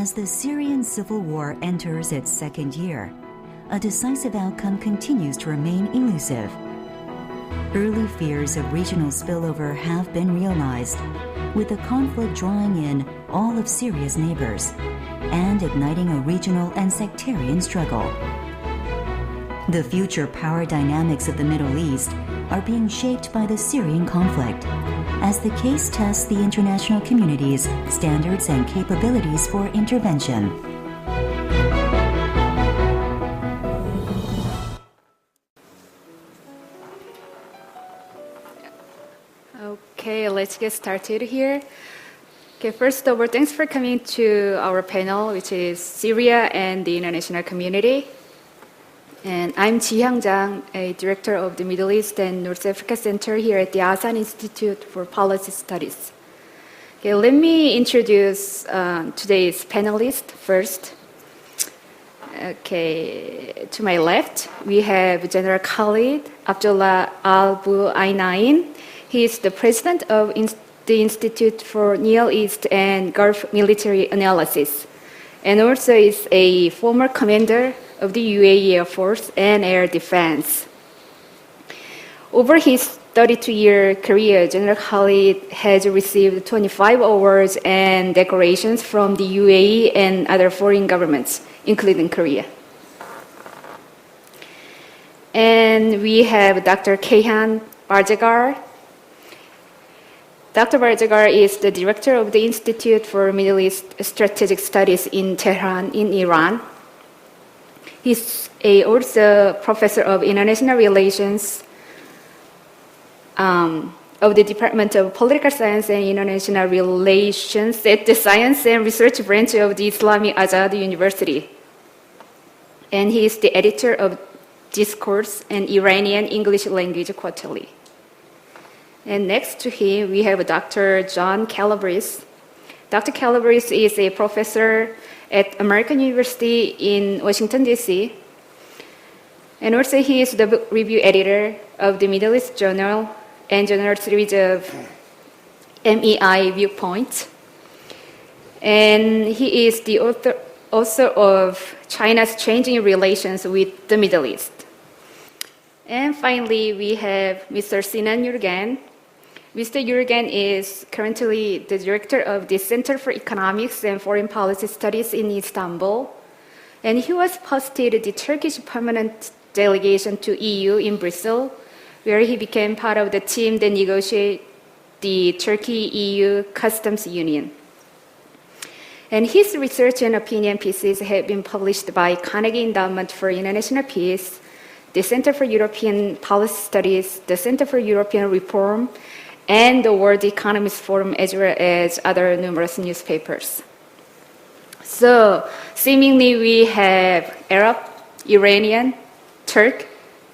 As the Syrian civil war enters its second year, a decisive outcome continues to remain elusive. Early fears of regional spillover have been realized, with the conflict drawing in all of Syria's neighbors and igniting a regional and sectarian struggle. The future power dynamics of the Middle East are being shaped by the Syrian conflict, as the case tests the international community's standards and capabilities for intervention. Okay, let's get started here. Okay, first of all, thanks for coming to our panel, which is Syria and the international community. And I'm Ji-Hyang Jang, a director of the Middle East and North Africa Center here at the Asan Institute for Policy Studies. Okay, let me introduce today's panelists first. Okay, to my left, we have General Khalid Abdulla Bu-Ainnain. He is the president of the Institute for Near East and Gulf Military Analysis, and also is a former commander of the UAE Air Force and Air Defense. Over his 32-year career, General Khalid has received 25 awards and decorations from the UAE and other foreign governments, including Korea. And we have Dr. Kayhan Barzegar. Dr. Barzegar is the director of the Institute for Middle East Strategic Studies in Tehran, in Iran. He's also professor of international relations of the Department of Political Science and International Relations at the Science and Research Branch of the Islamic Azad University. And he is the editor of Discourse and Iranian English Language Quarterly. And next to him, we have Dr. John Calabrese. Dr. Calabrese is a professor at American University in Washington, D.C. And also he is the book review editor of the Middle East Journal and Journal series of MEI Viewpoint. And he is the author also of China's Changing Relations with the Middle East. And finally, we have Mr. Sinan Ülgen. Mr. Ülgen is currently the director of the Center for Economics and Foreign Policy Studies in Istanbul. And he was posted the Turkish permanent delegation to EU in Brussels, where he became part of the team that negotiated the Turkey-EU Customs Union. And his research and opinion pieces have been published by Carnegie Endowment for International Peace, the Center for European Policy Studies, the Center for European Reform, and the World Economist Forum, as well as other numerous newspapers. So, seemingly we have Arab, Iranian, Turk,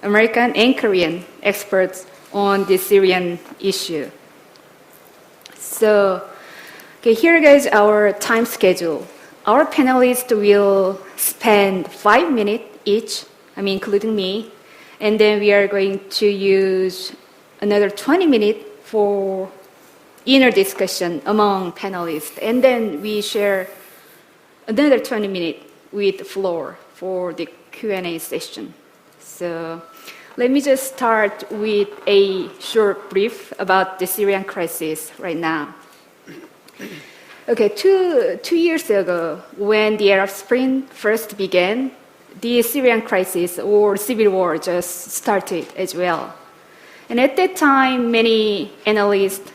American, and Korean experts on the Syrian issue. So, okay, here goes our time schedule. Our panelists will spend 5 minutes each, including me, and then we are going to use another 20 minutes for inner discussion among panelists, and then we share another 20 minutes with the floor for the Q&A session. So let me just start with a short brief about the Syrian crisis right now. Okay, two years ago, when the Arab Spring first began, the Syrian crisis or civil war just started as well. And at that time, many analysts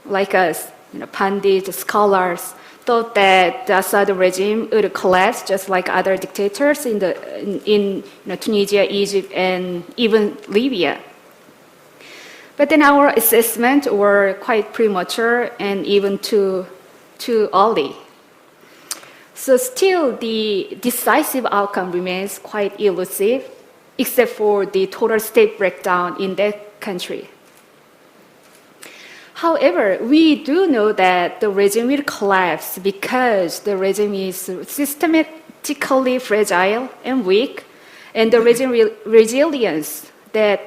like us, pundits, scholars, thought that the Assad regime would collapse just like other dictators in Tunisia, Egypt, and even Libya. But then our assessments were quite premature and even too early. So still, the decisive outcome remains quite elusive, except for the total state breakdown in that country. However, we do know that the regime will collapse because the regime is systematically fragile and weak, and the regime resilience that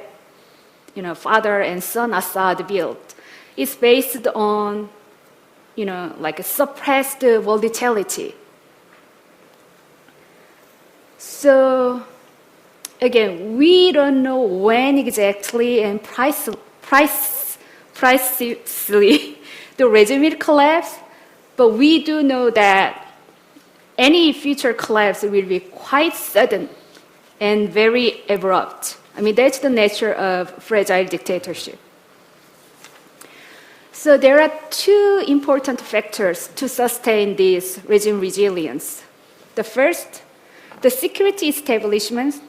father and son Assad built is based on like a suppressed volatility. So again, we don't know when exactly and precisely the regime will collapse, but we do know that any future collapse will be quite sudden and very abrupt. I mean, that's the nature of fragile dictatorship. So there are two important factors to sustain this regime resilience. The first, the security establishments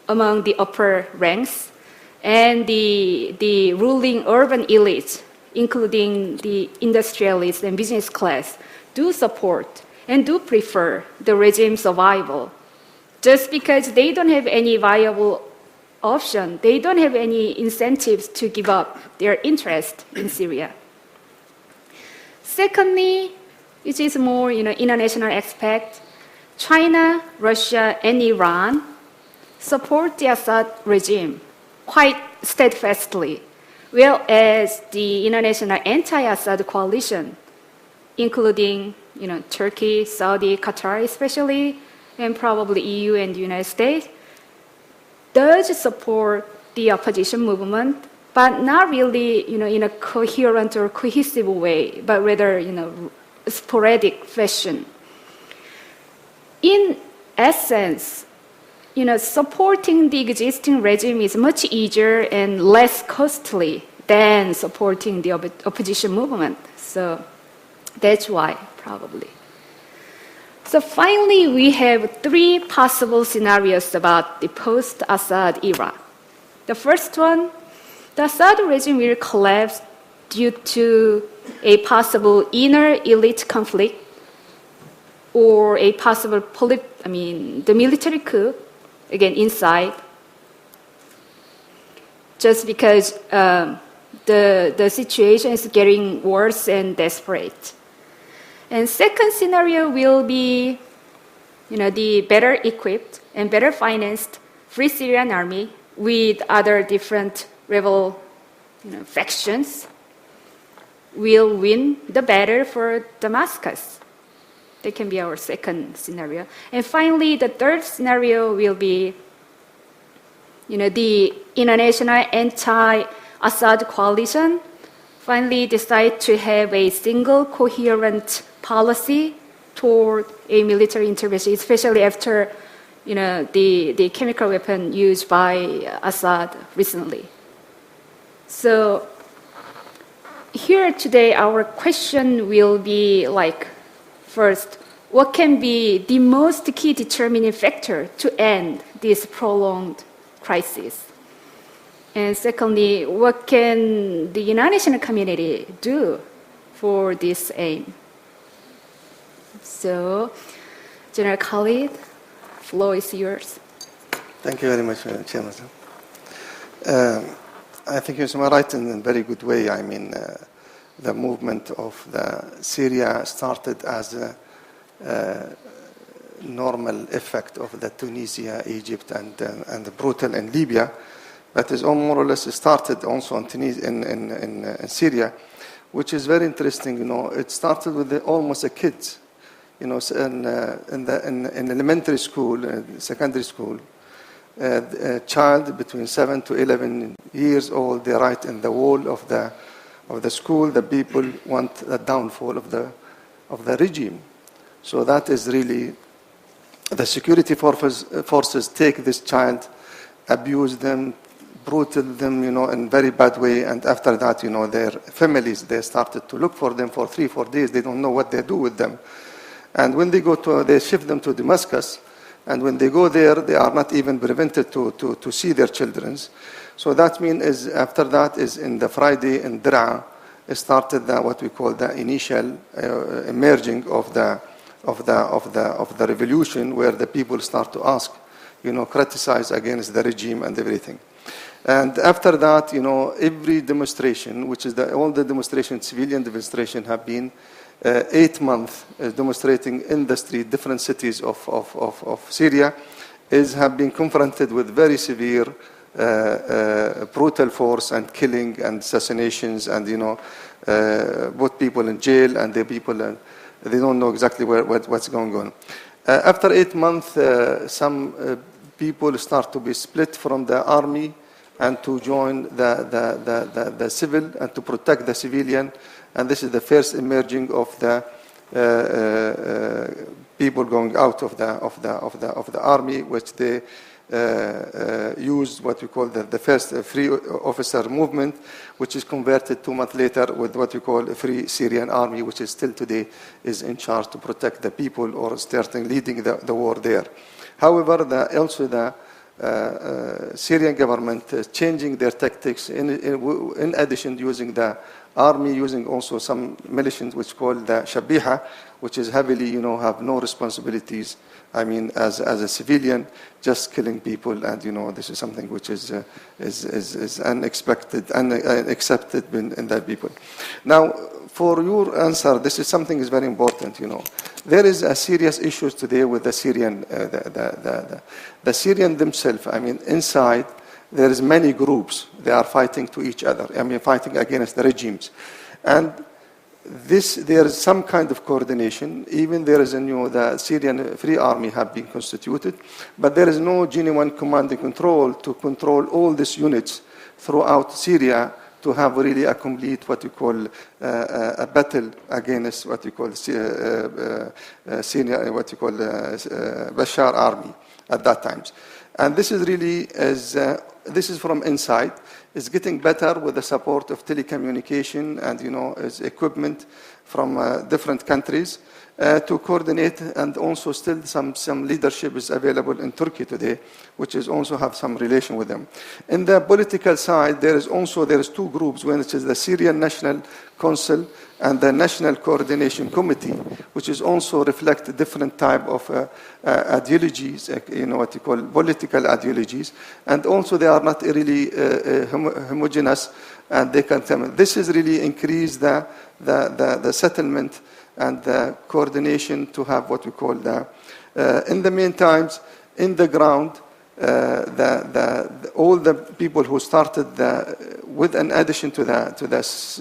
among the upper ranks and the ruling urban elites, including the industrialists and business class, do support and do prefer the regime's survival. Just because they don't have any viable option, they don't have any incentives to give up their interest in Syria. Secondly, which is more international aspect, China, Russia, and Iran support the Assad regime quite steadfastly, whereas the international anti-Assad coalition, including Turkey, Saudi, Qatar especially, and probably EU and the United States, does support the opposition movement, but not really in a coherent or cohesive way, but rather sporadic fashion. In essence, supporting the existing regime is much easier and less costly than supporting the opposition movement. So that's why, probably. So finally, we have three possible scenarios about the post-Assad era. The first one, the Assad regime will collapse due to a possible inner elite conflict or a possible the military coup, again, inside, just because the situation is getting worse and desperate. And second scenario will be, the better equipped and better financed Free Syrian Army with other different rebel, factions will win the battle for Damascus. That can be our second scenario. And finally, the third scenario will be, the international anti-Assad coalition finally decide to have a single coherent policy toward a military intervention, especially after the chemical weapon used by Assad recently. So here today, our question will be first, what can be the most key determining factor to end this prolonged crisis? And secondly, what can the international community do for this aim? So, General Khalid, floor is yours. Thank you very much, Chairman. I think you summarized in a very good way. I mean, the movement of Syria started as a normal effect of the Tunisia, Egypt, and the brutal in Libya. But is more or less started also in Syria, which is very interesting. It started with almost a kid, in elementary school, secondary school. A child between 7 to 11 years old, they write in the wall of the school, the people want the downfall of the regime. So that is really, the security forces take this child, abuse them, brutal them, in very bad way. And after that, their families, they started to look for them for 3-4 days. They don't know what they do with them. And when they they shift them to Damascus. And when they go there, they are not even prevented to see their children. So that means after that is in the Friday in Dir'a, started what we call the initial emerging of the revolution, where the people start to ask, criticize against the regime and everything. And after that, every demonstration, which is all the demonstrations, civilian demonstration, have been 8 months demonstrating in the street, different cities of Syria, have been confronted with very severe, brutal force and killing and assassinations, and put people in jail, and the people they don't know exactly what's going on. After 8 months, some people start to be split from the army and to join the civil and to protect the civilian. And this is the first emerging of the people going out of the army, which they used what we call the first free officer movement, which is converted 2 months later with what we call a free Syrian army, which is still today is in charge to protect the people or starting leading the war there. However, also the Syrian government is changing their tactics in addition using the army, using also some militias which called the Shabiha, which is heavily, have no responsibilities. I mean, as a civilian, just killing people, and this is something which is unexpected, unaccepted in that people. Now, for your answer, this is something is very important. There is a serious issues today with the Syrian, the Syrian themselves. I mean, inside there is many groups. They are fighting to each other. I mean, fighting against the regimes, and there is some kind of coordination. Even there is the Syrian Free Army have been constituted, but there is no genuine command and control to control all these units throughout Syria to have really a complete what you call a battle against what you call Syria, what you call Bashar army at that times. And this is really this is from inside. It's getting better with the support of telecommunication and is equipment from different countries to coordinate, and also still some leadership is available in Turkey today, which is also have some relation with them. In the political side, there is two groups, which is the Syrian National Council and the National Coordination Committee, which is also reflect different type of ideologies, what you call political ideologies, and also they are not really homogeneous, and they can come. This is really increase the settlement and the coordination to have what we call in the meantime, in the ground, all the people who started with an addition to this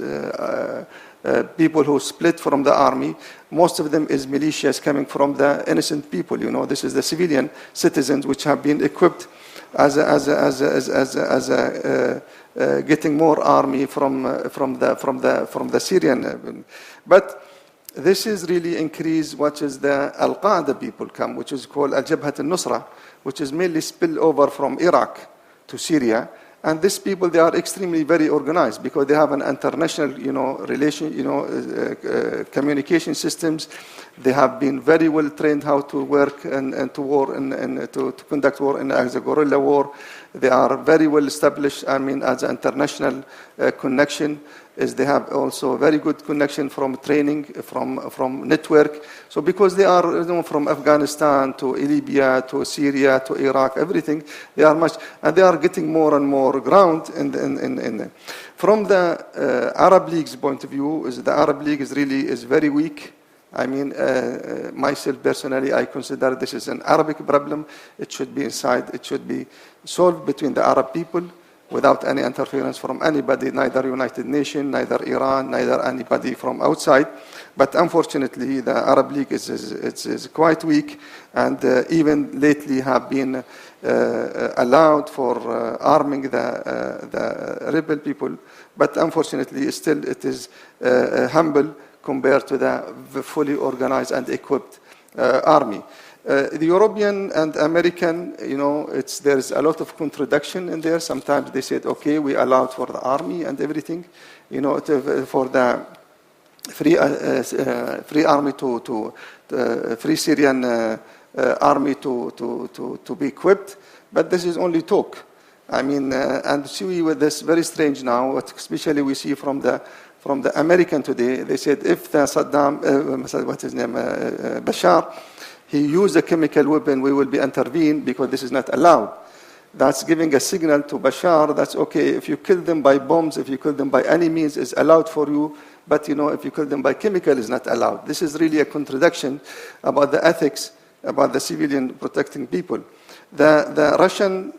people who split from the army, most of them is militias coming from the innocent people. This is the civilian citizens which have been equipped as getting more army from the Syrian, but this is really increased what is the Al-Qaeda people come, which is called Al-Jabhat al-Nusra, which is mainly spill over from Iraq to Syria. And these people, they are extremely very organized because they have an international, communication systems. They have been very well trained how to work and to war and to conduct war as a guerrilla war. They are very well established, as an international connection. They have also very good connection from training, from network. So because they are from Afghanistan to Libya to Syria to Iraq, everything, they are and they are getting more and more ground. From the Arab League's point of view, the Arab League is very weak. Myself personally, I consider this is an Arabic problem. It should be solved between the Arab people, without any interference from anybody, neither United Nations, neither Iran, neither anybody from outside. But unfortunately, the Arab League is quite weak, and even lately have been allowed for arming the rebel people. But unfortunately, still it is humble compared to the fully organized and equipped army. The European and American, there's a lot of contradiction in there. Sometimes they said, okay, we allowed for the army and everything, for the free army free Syrian army to be equipped, but this is only talk. And see with this very strange now, especially we see from the American today. They said if the Bashar, he used a chemical weapon, we will be intervened because this is not allowed. That's giving a signal to Bashar that's okay, if you kill them by bombs, if you kill them by any means, it's allowed for you, but if you kill them by chemical, it's not allowed. This is really a contradiction about the ethics, about the civilian protecting people. The Russian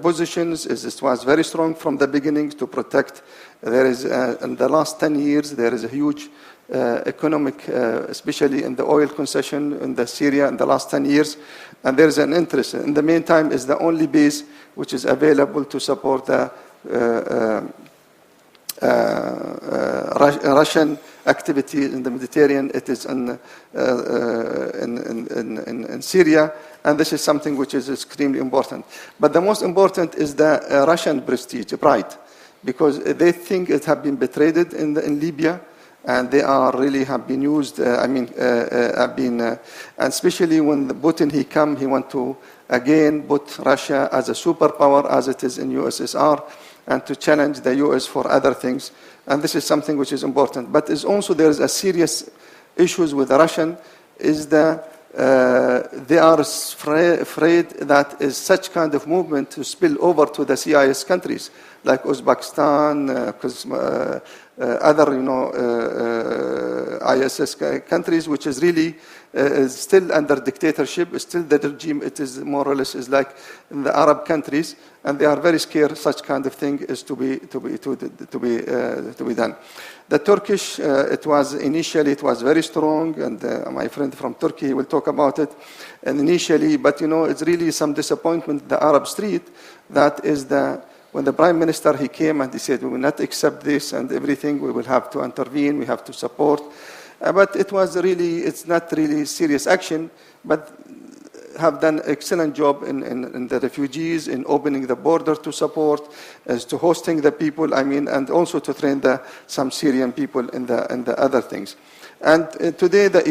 positions was very strong from the beginning to protect There is, in the last 10 years, there is a huge economic, especially in the oil concession in the Syria in the last 10 years, and there is an interest. In the meantime, is the only base which is available to support the Russian activity in the Mediterranean. It is in Syria, and this is something which is extremely important. But the most important is the Russian prestige, pride, because they think it have been betrayed in Libya, and they are really have been used. And especially when Putin he want to again put Russia as a superpower as it is in USSR, and to challenge the US for other things. And this is something which is important. But is also there is a serious issues with the Russian is the they are afraid that is such kind of movement to spill over to the CIS countries like Uzbekistan, other ISS countries, which is really is still under dictatorship. Still, the regime it is more or less is like in the Arab countries, and they are very scared such kind of thing is to be done. The Turkish initially it was very strong, and my friend from Turkey will talk about it. And initially, but it's really some disappointment. The Arab street that is when the prime minister he came and he said we will not accept this and everything. We will have to intervene. We have to support. But it's not really serious action, but have done excellent job in the refugees, in opening the border to support, as to hosting the people, and also to train some Syrian people in the other things. And today the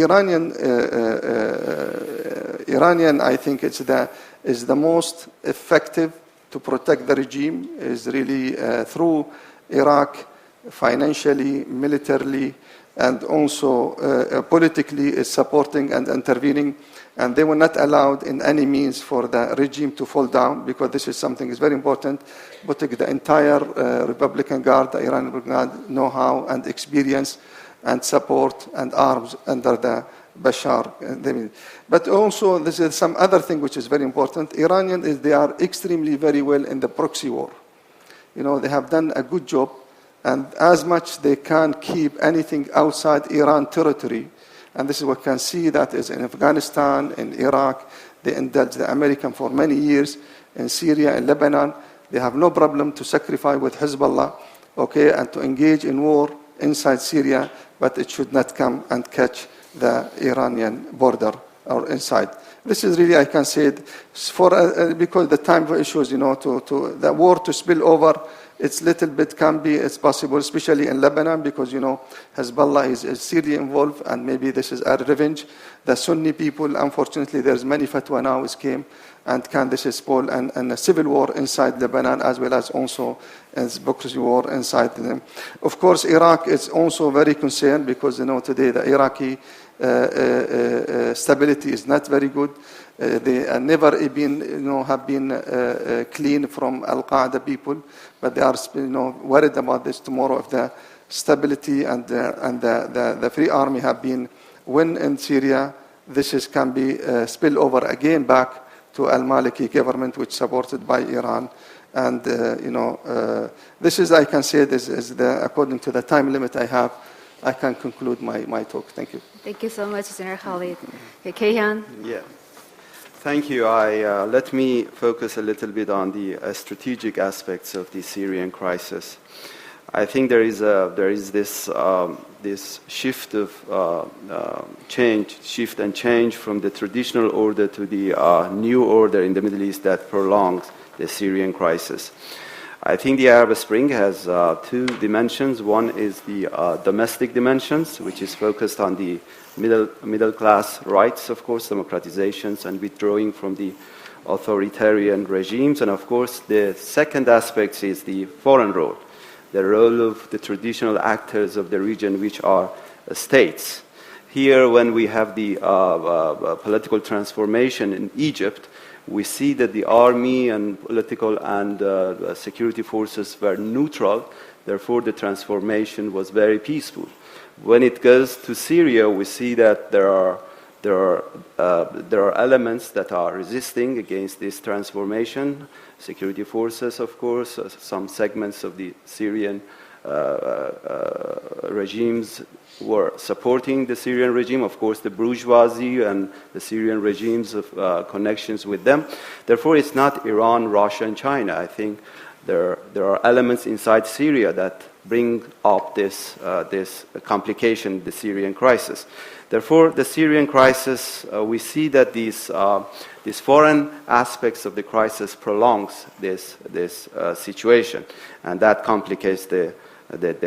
Iranian, I think is the most effective to protect the regime, is really through Iraq, financially, militarily, and also politically is supporting and intervening. And they were not allowed in any means for the regime to fall down, because this is something is very important. Putting the entire Republican Guard, the Iranian Guard, know-how and experience and support and arms under the Bashar. But also, this is some other thing which is very important. Iranian they are extremely very well in the proxy war. They have done a good job, and as much they can keep anything outside Iran territory. And this is what we can see that is in Afghanistan, in Iraq. They indulged the American for many years. In Syria, in Lebanon, they have no problem to sacrifice with Hezbollah, and to engage in war inside Syria, but it should not come and catch the Iranian border or inside. This is really, I can say it, because the time for issues, to the war to spill over, it's little bit it's possible, especially in Lebanon, because, Hezbollah is seriously involved, and maybe this is a revenge. The Sunni people, unfortunately, there's many fatwa now came, and this is spoil and a civil war inside Lebanon, as well as also a proxy war inside them. Of course, Iraq is also very concerned, because, today the Iraqi stability is not very good. They never have been clean from Al-Qaeda people, but they are worried about this tomorrow if the stability and the Free Army have been win in Syria. This can be spill over again back to Al-Maliki government, which is supported by Iran. And this is, I can say, this is according to the time limit I have. I can conclude my talk. Thank you. Thank you so much, General Khalid. Kayhan. Yeah. Thank you. Let me focus a little bit on the strategic aspects of the Syrian crisis. I think there is this shift and change from the traditional order to the new order in the Middle East that prolonged the Syrian crisis. I think the Arab Spring has two dimensions. One is the domestic dimensions, which is focused on the middle class rights, of course, democratizations and withdrawing from the authoritarian regimes. And of course, the second aspect is the foreign role, the role of the traditional actors of the region, which are states. Here, when we have the political transformation in Egypt, we see that the army and political and security forces were neutral. Therefore, the transformation was very peaceful. When it goes to Syria, we see that there are elements that are resisting against this transformation. Security forces, of course, some segments of the Syrian regimes were supporting the Syrian regime, of course the bourgeoisie and the Syrian regimes of connections with them. Therefore, it's not Iran, Russia, and China. I think there are elements inside Syria that bring up this complication, the Syrian crisis. Therefore, the Syrian crisis, we see that these foreign aspects of the crisis prolongs this situation, and that complicates the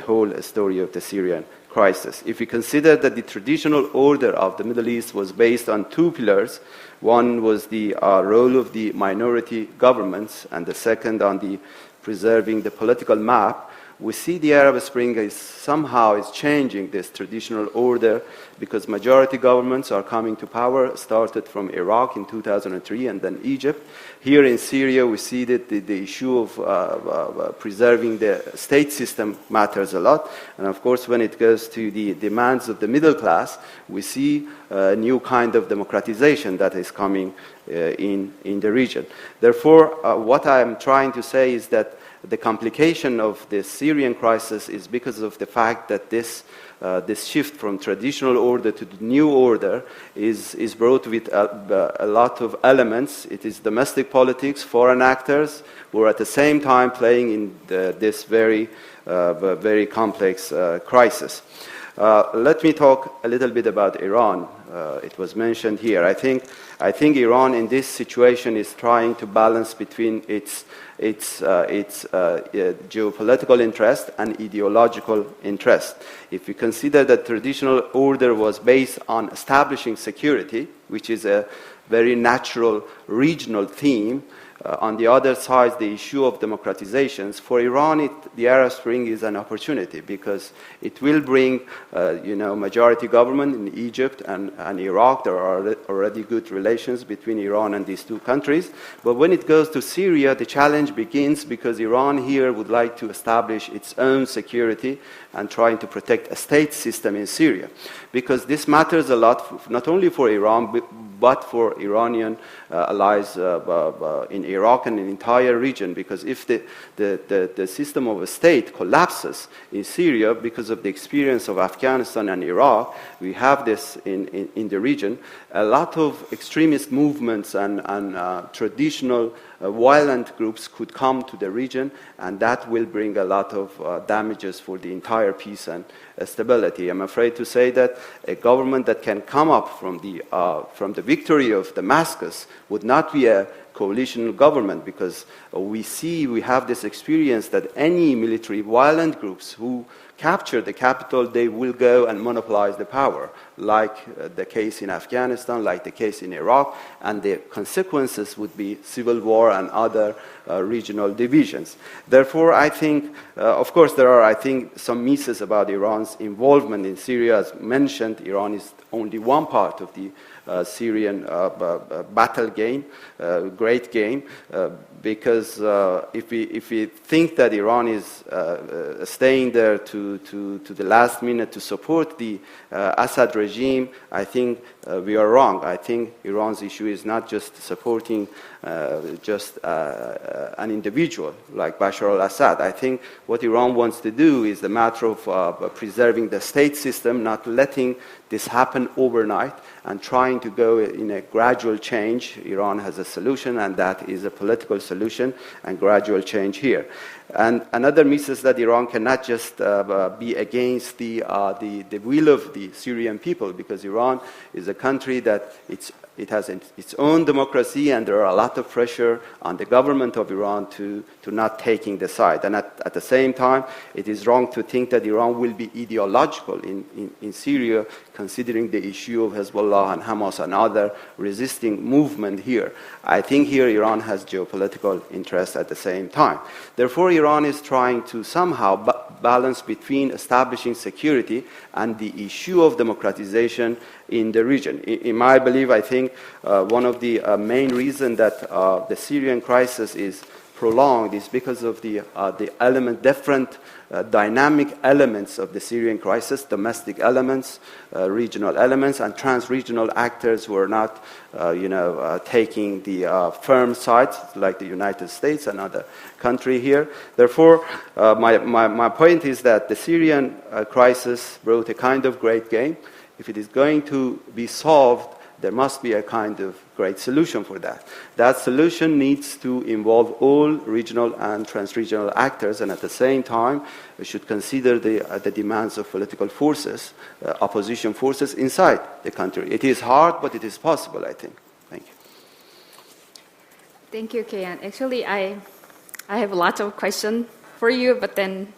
whole story of the Syrian crisis. If we consider that the traditional order of the Middle East was based on two pillars, one was the role of the minority governments, and the second on the preserving the political map, we see the Arab Spring is somehow changing this traditional order, because majority governments are coming to power, started from Iraq in 2003 and then Egypt. Here in Syria, we see that the issue of preserving the state system matters a lot. And of course, when it goes to the demands of the middle class, we see a new kind of democratization that is coming in the region. Therefore, what I'm trying to say is that the complication of the Syrian crisis is because of the fact that this shift from traditional order to the new order is brought with a lot of elements. It is domestic politics, foreign actors, who are at the same time playing in this very complex crisis. Let me talk a little bit about Iran. It was mentioned here. I think Iran in this situation is trying to balance between its geopolitical interest and ideological interest. If we consider that traditional order was based on establishing security, which is a very natural regional theme, on the other side, the issue of democratizations, for Iran, the Arab Spring is an opportunity, because it will bring, majority government in Egypt and Iraq. There are already good relations between Iran and these two countries. But when it goes to Syria, the challenge begins, because Iran here would like to establish its own security and trying to protect a state system in Syria. Because this matters a lot, not only for Iran, but for Iranian allies in Iraq and in the entire region. Because if the system of a state collapses in Syria because of the experience of Afghanistan and Iraq, we have this in the region, a lot of extremist movements and traditional violent groups could come to the region, and that will bring a lot of damages for the entire peace and stability. I'm afraid to say that a government that can come up from the victory of Damascus would not be a coalition government, because we have this experience that any military violent groups who capture the capital, they will go and monopolize the power, like the case in Afghanistan, like the case in Iraq, and the consequences would be civil war and other regional divisions. Therefore, I think, of course, there are, some misses about Iran's involvement in Syria. As mentioned, Iran is only one part of the Syrian battle game, great game, because if we think that Iran is staying there to the last minute to support the Assad regime, I think we are wrong. I think Iran's issue is not just supporting an individual like Bashar al-Assad. I think what Iran wants to do is the matter of preserving the state system, not letting this happen overnight, and trying to go in a gradual change. Iran has a solution, and that is a political solution and gradual change here. And another miss is that Iran cannot just be against the will of the Syrian people, because Iran is a country that it has its own democracy, and there are a lot of pressure on the government of Iran to not taking the side. And at the same time, it is wrong to think that Iran will be ideological in Syria, considering the issue of Hezbollah and Hamas and other resisting movement here. I think here Iran has geopolitical interests at the same time. Therefore, Iran is trying to somehow balance between establishing security and the issue of democratization in the region. In my belief, I think one of the main reasons that the Syrian crisis is prolonged is because of the different dynamic elements of the Syrian crisis, domestic elements, regional elements, and trans-regional actors who are not, taking the firm sides, like the United States and other country here. Therefore, my point is that the Syrian crisis brought a kind of great game. If it is going to be solved, there must be a kind of great solution for that. That solution needs to involve all regional and trans-regional actors, and at the same time, we should consider the demands of political forces, opposition forces inside the country. It is hard, but it is possible, I think. Thank you. Thank you, Kayhan. Actually, I have lots of questions for you, but then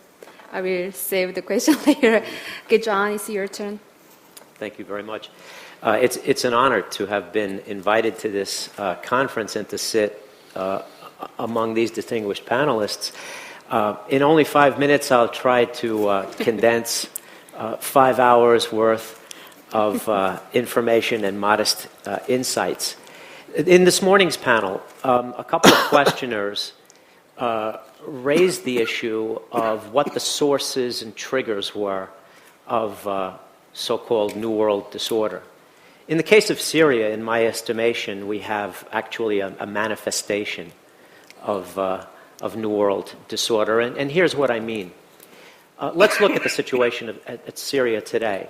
I will save the question later. Okay, John, it's your turn. Thank you very much. It's an honor to have been invited to this conference and to sit among these distinguished panelists. In only 5 minutes, I'll try to condense 5 hours worth of information and modest insights. In this morning's panel, a couple of questioners raised the issue of what the sources and triggers were of so-called New World disorder. In the case of Syria, in my estimation, we have actually a manifestation of New World disorder, and here's what I mean. Let's look at the situation at Syria today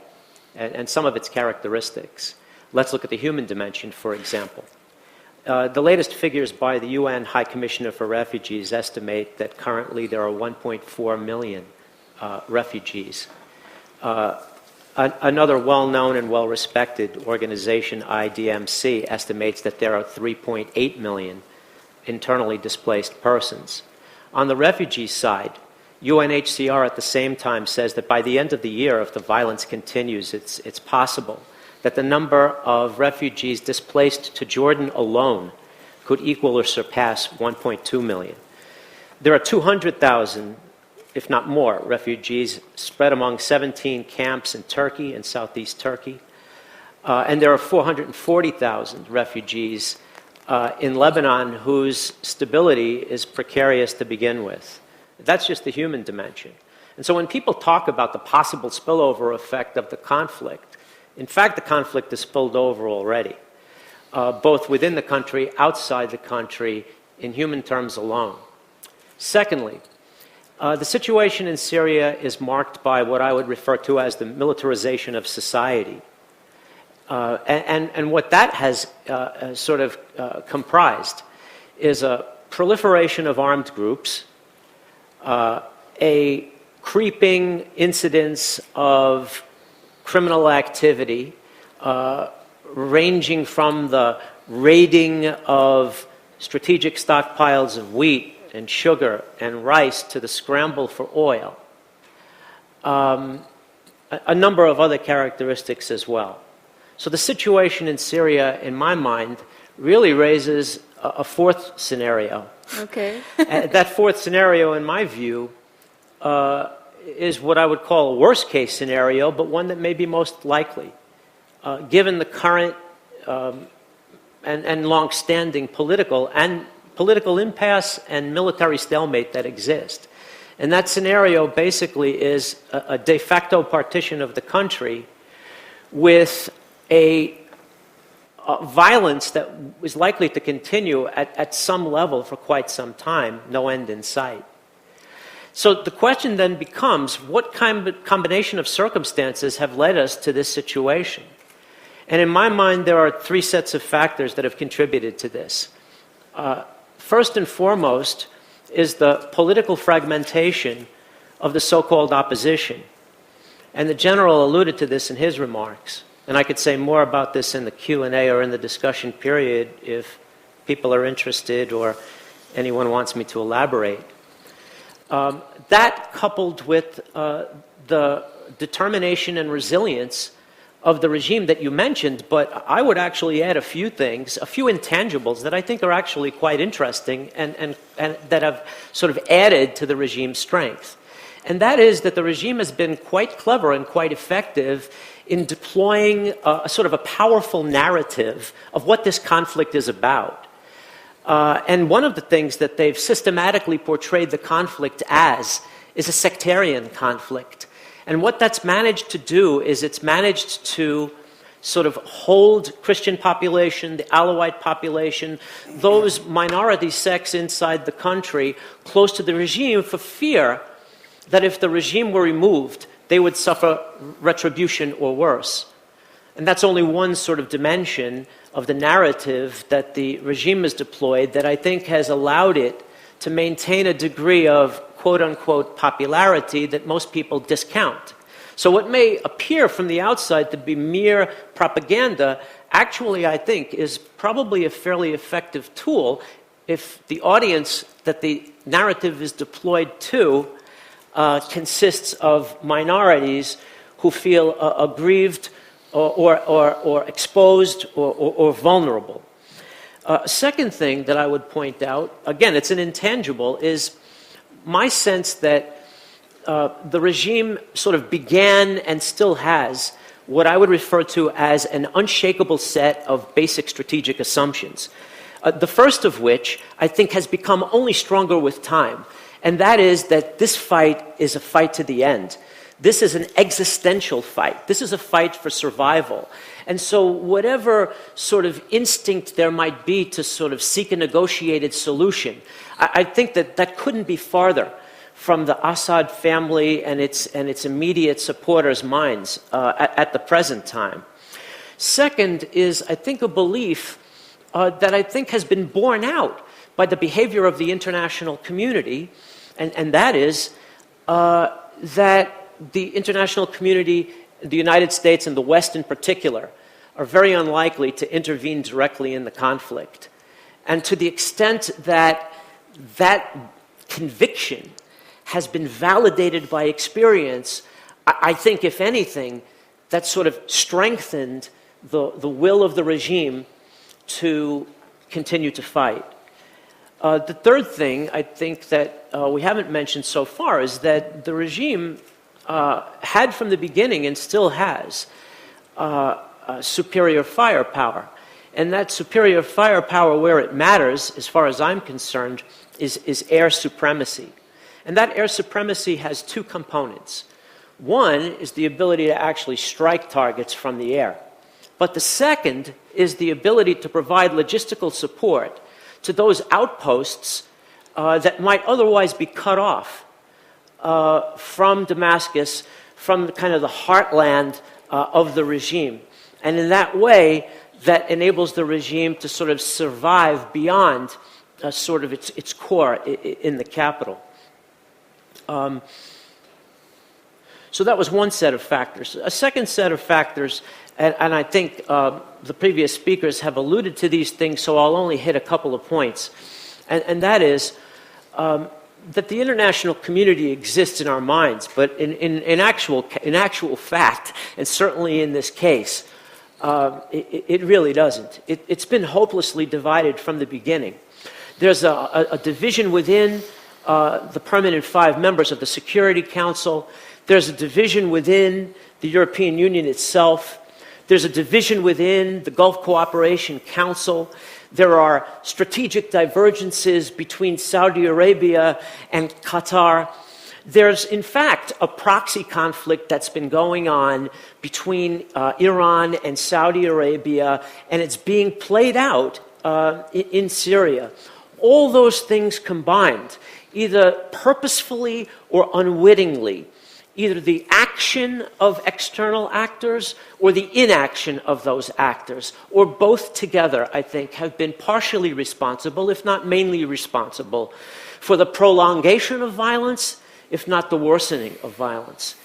and some of its characteristics. Let's look at the human dimension, for example. The latest figures by the UN High Commissioner for Refugees estimate that currently there are 1.4 million refugees. Another well-known and well-respected organization, IDMC, estimates that there are 3.8 million internally displaced persons. On the refugee side, UNHCR at the same time says that by the end of the year, if the violence continues, it's possible that the number of refugees displaced to Jordan alone could equal or surpass 1.2 million. There are 200,000, if not more, refugees spread among 17 camps in Turkey and southeast Turkey. And there are 440,000 refugees in Lebanon whose stability is precarious to begin with. That's just the human dimension. And so when people talk about the possible spillover effect of the conflict, in fact, the conflict is spilled over already, both within the country, outside the country, in human terms alone. Secondly, the situation in Syria is marked by what I would refer to as the militarization of society. And what that has comprised is a proliferation of armed groups, a creeping incidence of criminal activity, ranging from the raiding of strategic stockpiles of wheat and sugar and rice to the scramble for oil. A number of other characteristics as well. So the situation in Syria, in my mind, really raises a fourth scenario. Okay. That fourth scenario, in my view, is what I would call a worst-case scenario, but one that may be most likely, given the current and long-standing political impasse and military stalemate that exist. And that scenario basically is a de facto partition of the country with a violence that is likely to continue at some level for quite some time, no end in sight. So the question then becomes, what kind of combination of circumstances have led us to this situation? And in my mind, there are three sets of factors that have contributed to this. First and foremost is the political fragmentation of the so-called opposition. And the general alluded to this in his remarks. And I could say more about this in the Q&A or in the discussion period if people are interested or anyone wants me to elaborate. That coupled with the determination and resilience of the regime that you mentioned, but I would actually add a few things, a few intangibles that I think are actually quite interesting and that have sort of added to the regime's strength. And that is that the regime has been quite clever and quite effective in deploying a sort of a powerful narrative of what this conflict is about. And one of the things that they've systematically portrayed the conflict as is a sectarian conflict. And what that's managed to do is it's managed to sort of hold Christian population, the Alawite population, those minority sects inside the country close to the regime for fear that if the regime were removed, they would suffer retribution or worse. And that's only one sort of dimension of the narrative that the regime has deployed that I think has allowed it to maintain a degree of quote-unquote popularity that most people discount. So what may appear from the outside to be mere propaganda, actually I think is probably a fairly effective tool if the audience that the narrative is deployed to consists of minorities who feel aggrieved or exposed or vulnerable. Second thing that I would point out, again, it's an intangible, is my sense that the regime sort of began and still has what I would refer to as an unshakable set of basic strategic assumptions. The first of which I think has become only stronger with time, and that is that this fight is a fight to the end. This is an existential fight. This is a fight for survival. And so whatever sort of instinct there might be to sort of seek a negotiated solution, I think that that couldn't be farther from the Assad family and its immediate supporters' minds at the present time. Second is, I think, a belief that I think has been borne out by the behavior of the international community, and that is that the international community, the United States and the West in particular, are very unlikely to intervene directly in the conflict. And to the extent that that conviction has been validated by experience, I think, if anything, that sort of strengthened the will of the regime to continue to fight. The third thing I think that we haven't mentioned so far is that the regime had from the beginning and still has superior firepower. And that superior firepower, where it matters, as far as I'm concerned, is air supremacy. And that air supremacy has two components. One is the ability to actually strike targets from the air. But the second is the ability to provide logistical support to those outposts that might otherwise be cut off from Damascus, from the kind of the heartland of the regime. And in that way, that enables the regime to sort of survive beyond sort of its core in the capital. So that was one set of factors. A second set of factors, and I think the previous speakers have alluded to these things, so I'll only hit a couple of points. And that is that the international community exists in our minds, but in actual fact, and certainly in this case, it really doesn't. It's been hopelessly divided from the beginning. There's a division within the permanent 5 members of the Security Council. There's a division within the European Union itself. There's a division within the Gulf Cooperation Council. There are strategic divergences between Saudi Arabia and Qatar. There's, in fact, a proxy conflict that's been going on between Iran and Saudi Arabia, and it's being played out in Syria. All those things combined, either purposefully or unwittingly, either the action of external actors or the inaction of those actors, or both together, I think, have been partially responsible, if not mainly responsible, for the prolongation of violence, if not the worsening of violence.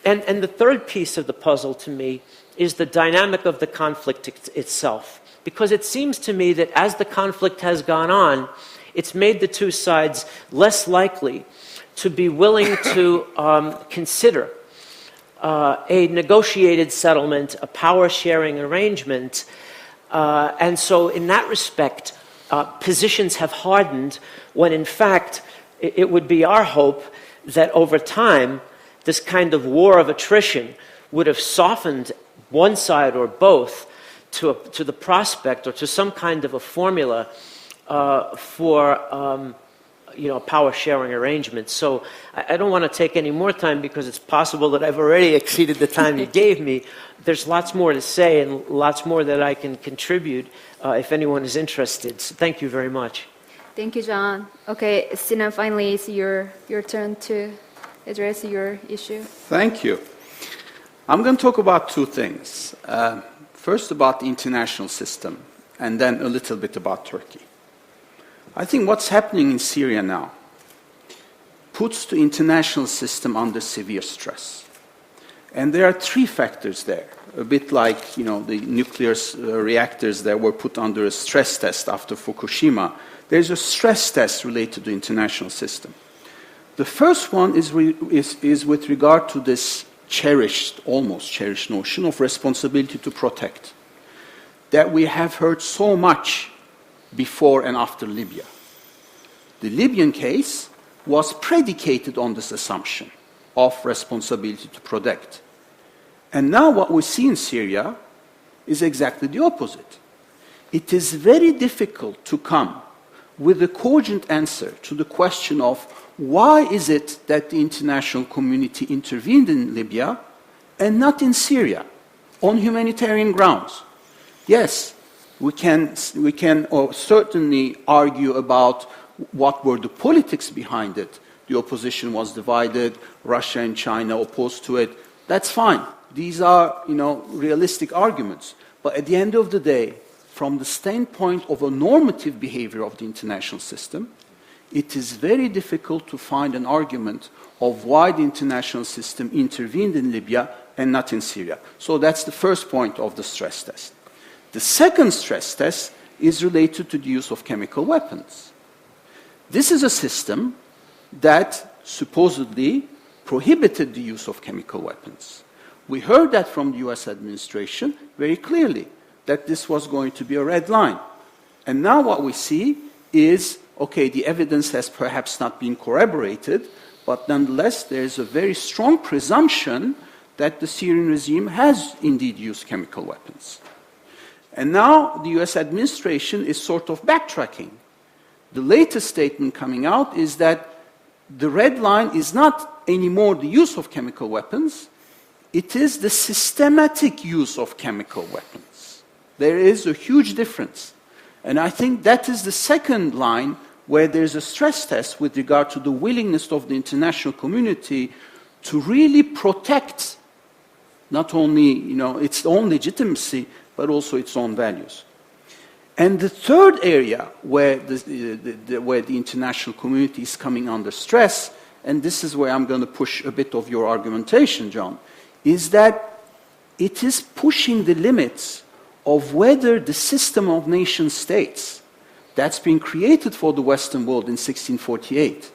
And the third piece of the puzzle to me is the dynamic of the conflict itself. Because it seems to me that as the conflict has gone on, it's made the two sides less likely to be willing to consider a negotiated settlement, a power-sharing arrangement. And so in that respect, positions have hardened when in fact it would be our hope that over time this kind of war of attrition would have softened one side or both to the prospect or to some kind of a formula for power sharing arrangements. So I don't want to take any more time because it's possible that I've already exceeded the time you gave me. There's lots more to say and lots more that I can contribute if anyone is interested. So thank you very much. Thank you, John. Okay, Sinan, finally, it's your turn to address your issue. Thank you. I'm going to talk about two things. First, about the international system, and then a little bit about Turkey. I think what's happening in Syria now puts the international system under severe stress. And there are three factors there, a bit like the nuclear reactors that were put under a stress test after Fukushima. There's a stress test related to the international system. The first one is with regard to this almost cherished notion of responsibility to protect, that we have heard so much before and after Libya. The Libyan case was predicated on this assumption of responsibility to protect. And now what we see in Syria is exactly the opposite. It is very difficult to come with a cogent answer to the question of why is it that the international community intervened in Libya and not in Syria on humanitarian grounds. Yes, we can certainly argue about what were the politics behind it. The opposition was divided, Russia and China opposed to it. That's fine. These are, realistic arguments. But at the end of the day, from the standpoint of a normative behavior of the international system, it is very difficult to find an argument of why the international system intervened in Libya and not in Syria. So that's the first point of the stress test. The second stress test is related to the use of chemical weapons. This is a system that supposedly prohibited the use of chemical weapons. We heard that from the US administration very clearly, that this was going to be a red line. And now what we see is, okay, the evidence has perhaps not been corroborated, but nonetheless there is a very strong presumption that the Syrian regime has indeed used chemical weapons. And now the US administration is sort of backtracking. The latest statement coming out is that the red line is not anymore the use of chemical weapons, it is the systematic use of chemical weapons. There is a huge difference. And I think that is the second line where there's a stress test with regard to the willingness of the international community to really protect not only its own legitimacy, but also its own values. And the third area where the international community is coming under stress, and this is where I'm going to push a bit of your argumentation, John, is that it is pushing the limits of whether the system of nation states that's been created for the Western world in 1648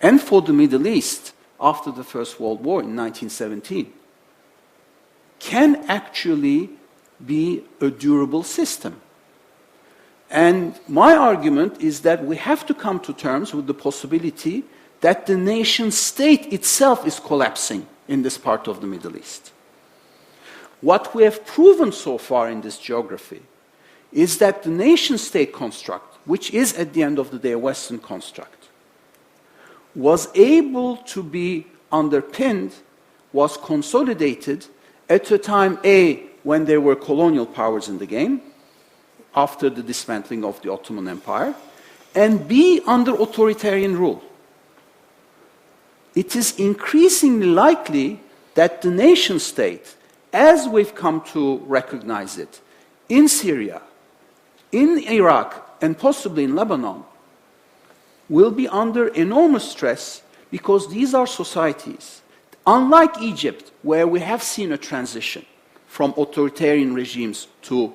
and for the Middle East after the First World War in 1917 can actually be a durable system. And my argument is that we have to come to terms with the possibility that the nation state itself is collapsing in this part of the Middle East. What we have proven so far in this geography is that the nation-state construct, which is at the end of the day a Western construct, was able to be underpinned, was consolidated at a time, A, when there were colonial powers in the game, after the dismantling of the Ottoman Empire, and B, under authoritarian rule. It is increasingly likely that the nation-state, as we've come to recognize it, in Syria, in Iraq, and possibly in Lebanon, will be under enormous stress because these are societies, unlike Egypt, where we have seen a transition from authoritarian regimes to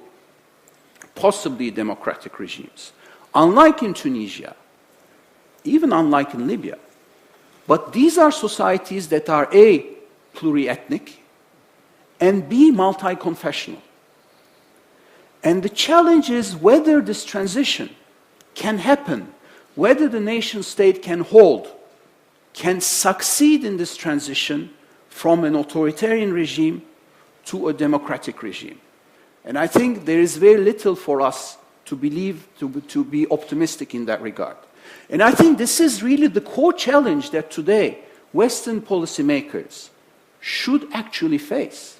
possibly democratic regimes, unlike in Tunisia, even unlike in Libya. But these are societies that are A, pluriethnic, and B, multi-confessional. And the challenge is whether this transition can happen, whether the nation-state can hold, can succeed in this transition from an authoritarian regime to a democratic regime. And I think there is very little for us to be optimistic in that regard. And I think this is really the core challenge that today Western policymakers should actually face.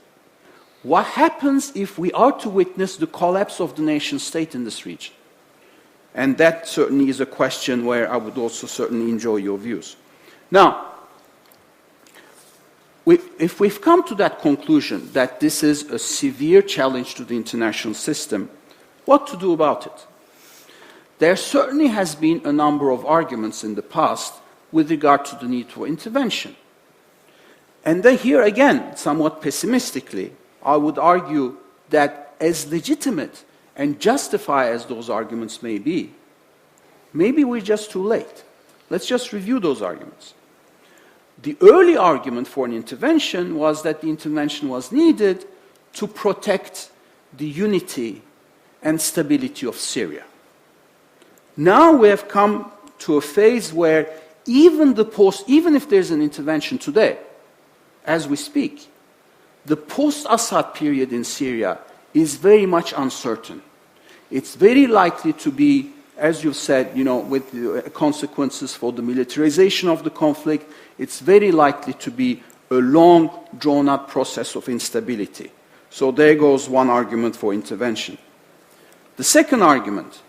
What happens if we are to witness the collapse of the nation state in this region? And that certainly is a question where I would also certainly enjoy your views. Now, if we've come to that conclusion that this is a severe challenge to the international system, what to do about it? There certainly has been a number of arguments in the past with regard to the need for intervention. And then here again, somewhat pessimistically, I would argue that as legitimate and justified as those arguments may be, maybe we're just too late. Let's just review those arguments. The early argument for an intervention was that the intervention was needed to protect the unity and stability of Syria. Now we have come to a phase where even if there's an intervention today, as we speak, the post-Assad period in Syria is very much uncertain. It's very likely to be, as you've said, with the consequences for the militarization of the conflict, it's very likely to be a long, drawn-out process of instability. So there goes one argument for intervention. The second argument,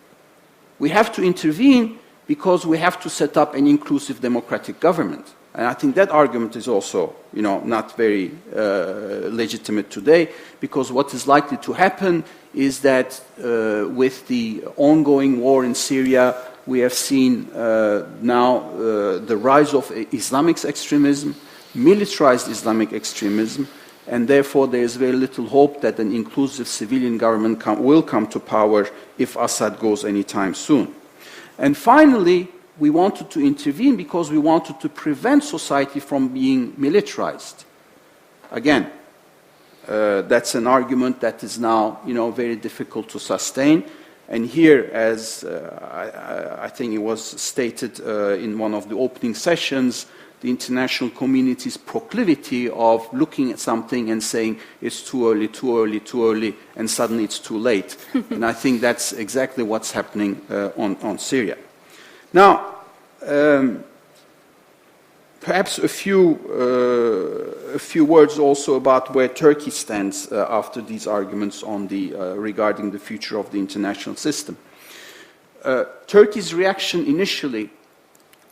we have to intervene because we have to set up an inclusive democratic government. And I think that argument is also, not very legitimate today, because what is likely to happen is that with the ongoing war in Syria, we have seen now the rise of Islamic extremism, militarized Islamic extremism, and therefore there is very little hope that an inclusive civilian government will come to power if Assad goes anytime soon. And finally, we wanted to intervene because we wanted to prevent society from being militarized. Again, that's an argument that is now, very difficult to sustain. And here, as I think it was stated in one of the opening sessions, the international community's proclivity of looking at something and saying it's too early, too early, too early, and suddenly it's too late. And I think that's exactly what's happening on Syria. Now, perhaps a few words also about where Turkey stands after these arguments on regarding the future of the international system. Turkey's reaction initially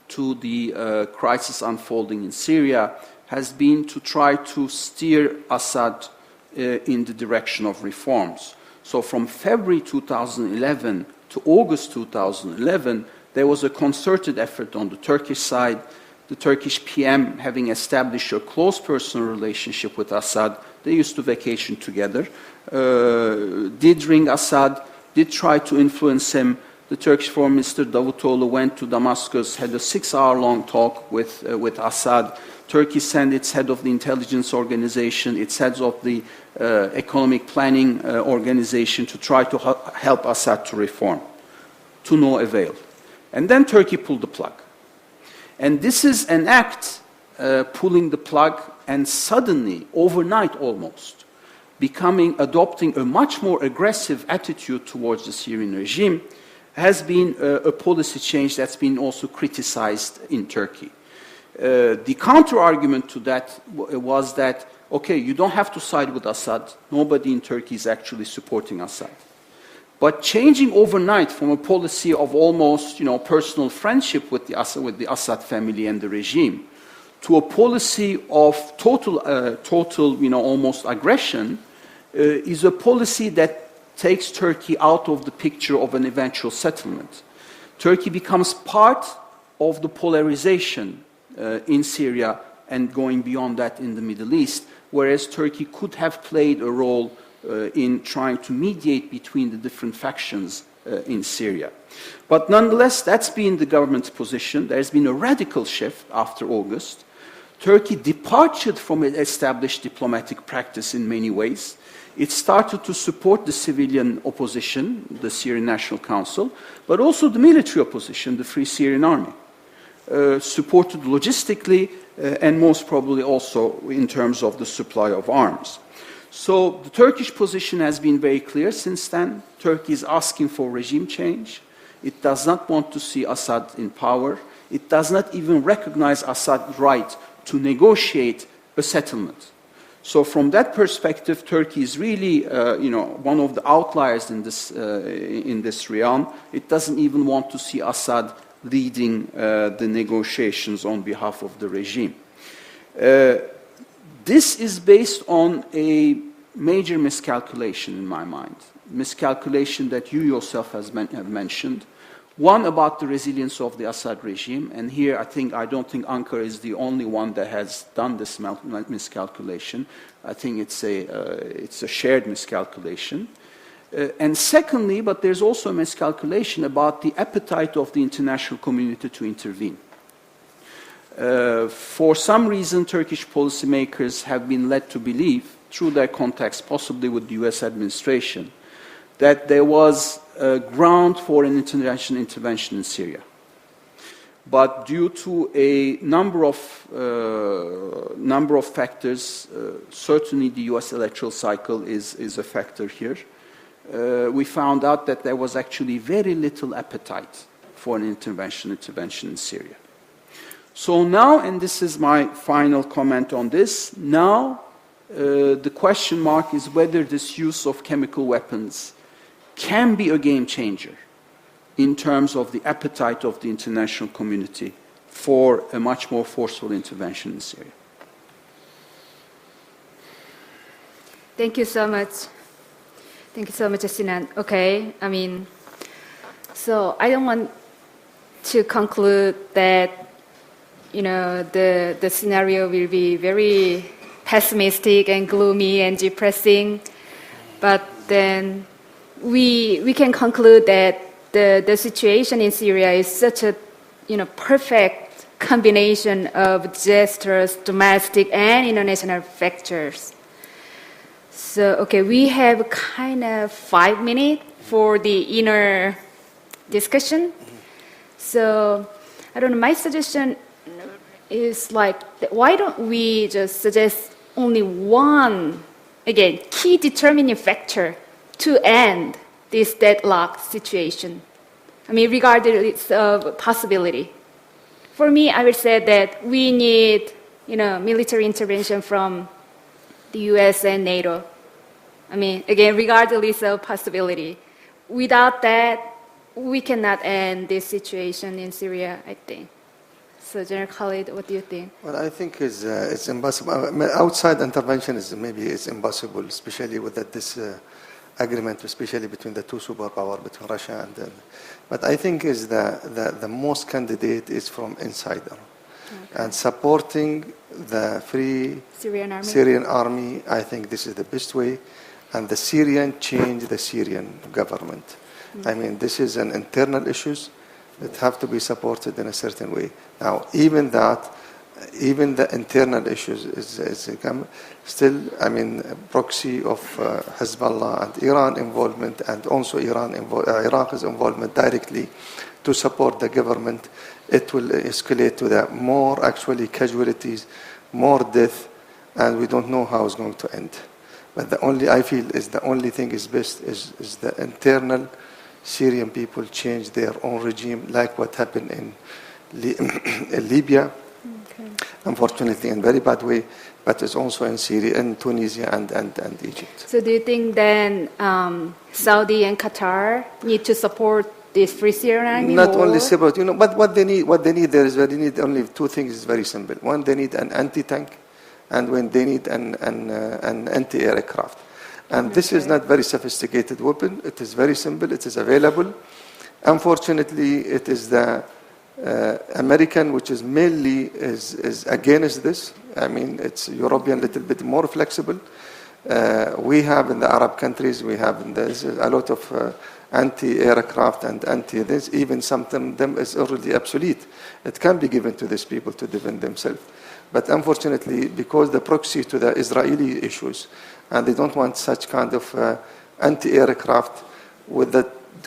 to the crisis unfolding in Syria has been to try to steer Assad in the direction of reforms. So from February 2011 to August 2011, there was a concerted effort on the Turkish side, the Turkish PM having established a close personal relationship with Assad. They used to vacation together, did ring Assad, did try to influence him. The Turkish Foreign Minister Davutoğlu went to Damascus, had a 6-hour-long talk with Assad. Turkey sent its head of the intelligence organization, its heads of the economic planning organization to try to help Assad to reform, to no avail. And then Turkey pulled the plug. And this is an act pulling the plug and suddenly, overnight almost, adopting a much more aggressive attitude towards the Syrian regime has been a policy change that's been also criticized in Turkey. The counter-argument to that was that, okay, you don't have to side with Assad. Nobody in Turkey is actually supporting Assad. But changing overnight from a policy of almost, personal friendship with the Assad family and the regime to a policy of total, almost aggression is a policy that takes Turkey out of the picture of an eventual settlement. Turkey becomes part of the polarization in Syria and going beyond that in the Middle East, whereas Turkey could have played a role in trying to mediate between the different factions in Syria. But nonetheless, that's been the government's position. There's been a radical shift after August. Turkey departed from an established diplomatic practice in many ways. It started to support the civilian opposition, the Syrian National Council, but also the military opposition, the Free Syrian Army, supported logistically and most probably also in terms of the supply of arms. So the Turkish position has been very clear since then. Turkey is asking for regime change. It does not want to see Assad in power. It does not even recognize Assad's right to negotiate a settlement. So from that perspective, Turkey is really, one of the outliers in this realm. It doesn't even want to see Assad leading the negotiations on behalf of the regime. This is based on a major miscalculation in my mind, miscalculation that you yourself have mentioned. One, about the resilience of the Assad regime, and here I don't think Ankara is the only one that has done this miscalculation. I think it's a shared miscalculation. And secondly, but there's also a miscalculation about the appetite of the international community to intervene. For some reason, Turkish policymakers have been led to believe, through their contacts, possibly with the US administration, that there was ground for an international intervention in Syria. But due to a number of factors, certainly the US electoral cycle is a factor here, we found out that there was actually very little appetite for an intervention in Syria. So now, and this is my final comment on this, now the question mark is whether this use of chemical weapons can be a game changer in terms of the appetite of the international community for a much more forceful intervention in Syria. Thank you so much. Thank you so much, Sinan. Okay, so I don't want to conclude that, the scenario will be very pessimistic and gloomy and depressing, but then we can conclude that the situation in Syria is such a perfect combination of disastrous domestic and international factors. So okay, we have kind of 5 minutes for the inner discussion. So I don't know, my suggestion is why don't we just suggest only one, again, key determining factor to end this deadlock situation? Regardless of possibility. For me, I would say that we need, military intervention from the US and NATO. Again, regardless of possibility. Without that, we cannot end this situation in Syria, I think. So, General Khalid, what do you think? Well, I think it's impossible. Outside intervention it's impossible, especially with this agreement, especially between the two superpowers, between Russia and. But I think the most candidate is from inside, and supporting the free Syrian army. I think this is the best way, and the Syrian government. This is an internal issues that have to be supported in a certain way. Now, even the internal issues is still, proxy of Hezbollah and Iran involvement, and also Iraq's involvement directly to support the government. It will escalate to the more actually casualties, more death, and we don't know how it's going to end. But I feel the only thing is best is the internal Syrian people change their own regime, like what happened in Libya, unfortunately in very bad way, but it's also in Syria, in Tunisia and Egypt. So do you think then Saudi and Qatar need to support this free Syrian army? Not only support, but what they need only two things is very simple. One, they need an anti-tank, and when they need an anti-aircraft. And this is not very sophisticated weapon. It is very simple. It is available. Unfortunately, it is the American, which is mainly is against this. It's European, a little bit more flexible. We have in the Arab countries, we have a lot of anti-aircraft and anti-this. Even some of them is already obsolete. It can be given to these people to defend themselves. But unfortunately, because the proxy to the Israeli issues, and they don't want such kind of anti-aircraft with the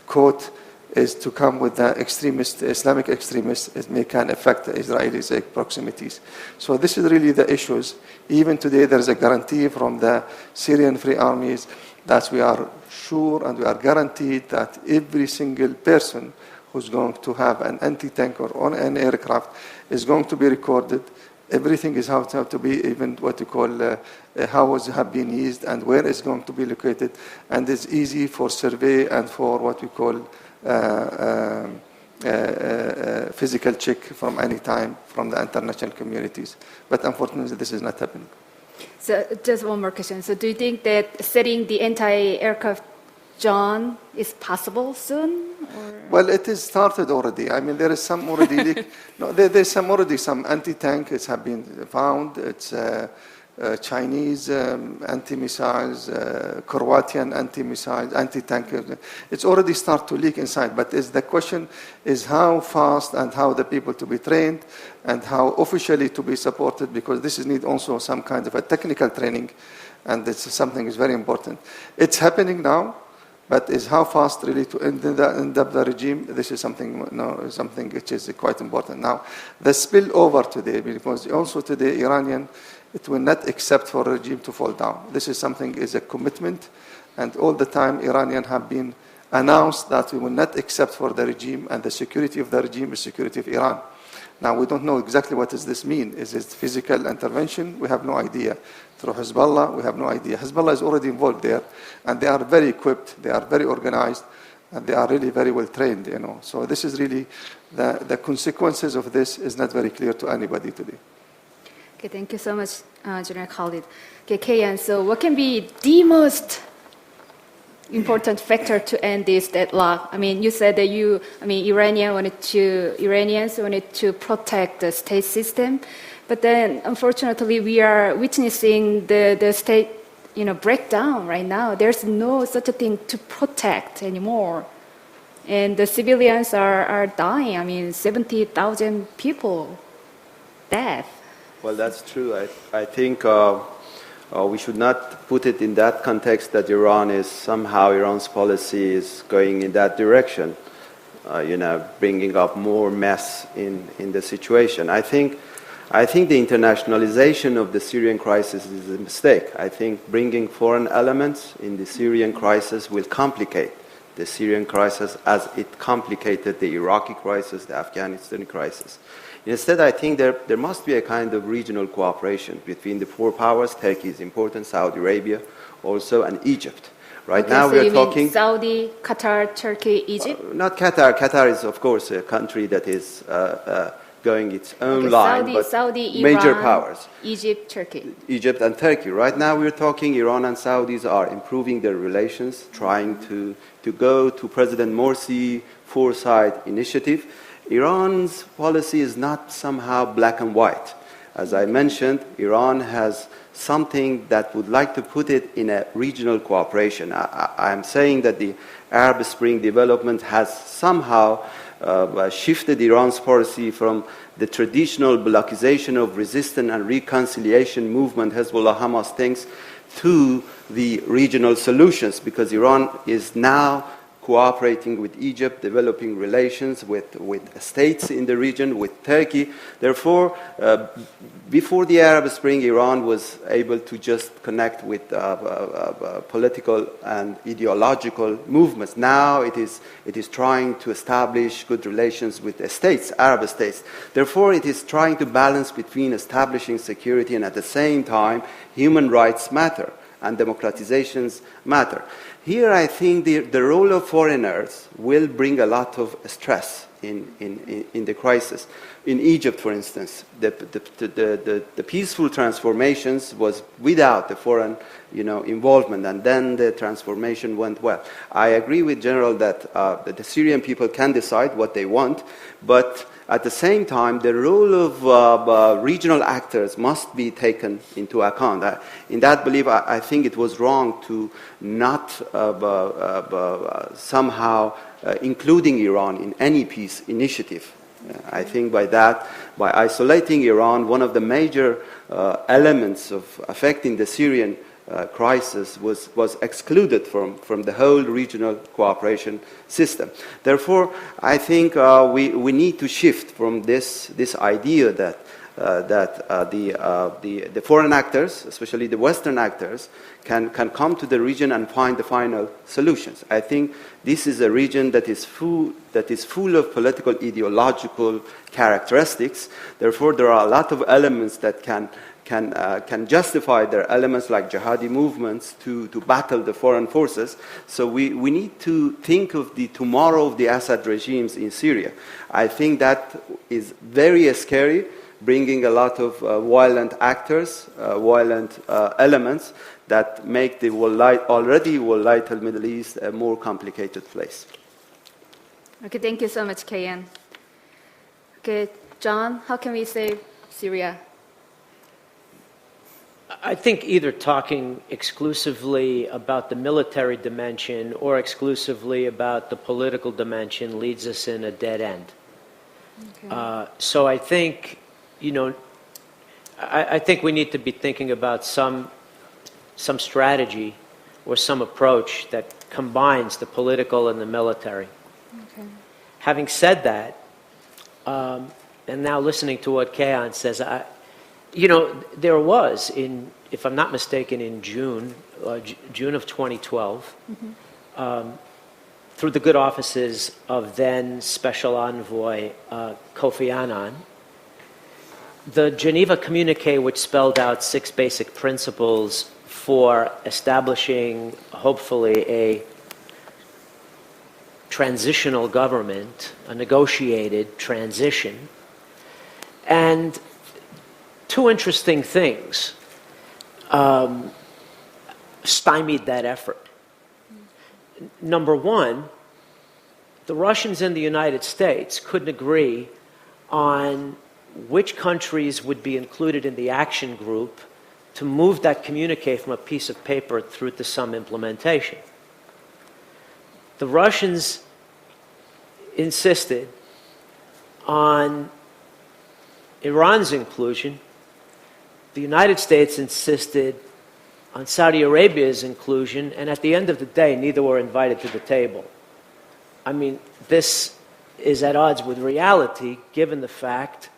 quote is to come with the Islamic extremists. It can affect the Israelis' proximities. So this is really the issues. Even today, there is a guarantee from the Syrian Free Armies that we are sure and we are guaranteed that every single person who's going to have an anti-tank or on an aircraft is going to be recorded. Everything is how to be, even what you call how it have been used and where it's going to be located, and it's easy for survey and for what we call physical check from any time from the international communities. But unfortunately, this is not happening. So just one more question. So do you think that setting the anti-aircraft Jang is possible soon? Or? Well, it is started already. I mean, there is some already. There's some anti-tanks have been found. It's Chinese anti-missiles, Croatian anti-missiles, anti-tank. It's already started to leak inside. But the question is how fast and how the people to be trained and how officially to be supported, because this needs also some kind of a technical training, and it's something is very important. It's happening now. But is how fast really to end up the regime? This is something which is quite important. Now, the spillover today, because also today Iranian, it will not accept for a regime to fall down. This is something is a commitment, and all the time Iranian have been announced that we will not accept for the regime, and the security of the regime is security of Iran. Now, we don't know exactly what does this mean. Is it physical intervention? We have no idea. Through Hezbollah, we have no idea. Hezbollah is already involved there, and they are very equipped, they are very organized, and they are really very well trained, So this is really, the consequences of this is not very clear to anybody today. Okay, thank you so much, General Khalid. Okay, Kayhan, so what can be the most important factor to end this deadlock? I mean, you said that Iranians wanted to protect the state system, but then unfortunately we are witnessing the state, breakdown right now. There's no such a thing to protect anymore, and the civilians are dying. I mean, 70,000 people dead. Well, that's true. I think we should not put it in that context that Iran's policy is going in that direction, bringing up more mess in the situation. I think the internationalization of the Syrian crisis is a mistake. I think bringing foreign elements in the Syrian crisis will complicate the Syrian crisis as it complicated the Iraqi crisis, the Afghanistan crisis. Instead, I think there must be a kind of regional cooperation between the four powers. Turkey is important, Saudi Arabia also, and Egypt. Right now so we're talking Saudi, Qatar, Turkey, Egypt? Not Qatar. Qatar is, of course, a country that is going its own line, Saudi, major Iran, powers. Egypt, Turkey. Egypt and Turkey. Right now we're talking Iran and Saudis are improving their relations, trying to go to President Morsi four-side initiative. Iran's policy is not somehow black and white. As I mentioned, Iran has something that would like to put it in a regional cooperation. I'm saying that the Arab Spring development has somehow shifted Iran's policy from the traditional blockization of resistance and reconciliation movement, Hezbollah, Hamas things, to the regional solutions, because Iran is now cooperating with Egypt, developing relations with states in the region, with Turkey. Therefore, before the Arab Spring, Iran was able to just connect with political and ideological movements. Now it is trying to establish good relations with the states, Arab states. Therefore, it is trying to balance between establishing security and at the same time human rights matter and democratizations matter. Here, I think the role of foreigners will bring a lot of stress in the crisis. In Egypt, for instance, the peaceful transformations was without the foreign, involvement, and then the transformation went well. I agree with General that the Syrian people can decide what they want, but at the same time, the role of regional actors must be taken into account. In that belief, I think it was wrong to not somehow including Iran in any peace initiative. I think by isolating Iran, one of the major elements of affecting the Syrian crisis was excluded from the whole regional cooperation system. Therefore, I think we need to shift from this idea that the foreign actors, especially the Western actors, can come to the region and find the final solutions. I think this is a region that is full of political ideological characteristics. Therefore, there are a lot of elements that can justify their elements like jihadi movements to battle the foreign forces. So we need to think of the tomorrow of the Assad regimes in Syria. I think that is very scary, bringing a lot of violent actors, violent elements that make the already volatile Middle East a more complicated place. Okay, thank you so much, Kayhan. Okay, John, how can we save Syria? I think either talking exclusively about the military dimension or exclusively about the political dimension leads us in a dead end. Okay. So I think, I think we need to be thinking about some strategy or some approach that combines the political and the military. Okay. Having said that, and now listening to what Kayhan says, there was, if I'm not mistaken, in June of 2012, through the good offices of then Special Envoy Kofi Annan, the Geneva Communique, which spelled out 6 basic principles for establishing, hopefully, a transitional government, a negotiated transition, and 2 interesting things stymied that effort. Number one, the Russians and the United States couldn't agree on which countries would be included in the action group to move that communique from a piece of paper through to some implementation. The Russians insisted on Iran's inclusion. The United States insisted on Saudi Arabia's inclusion, and at the end of the day, neither were invited to the table. I mean, this is at odds with reality, given the fact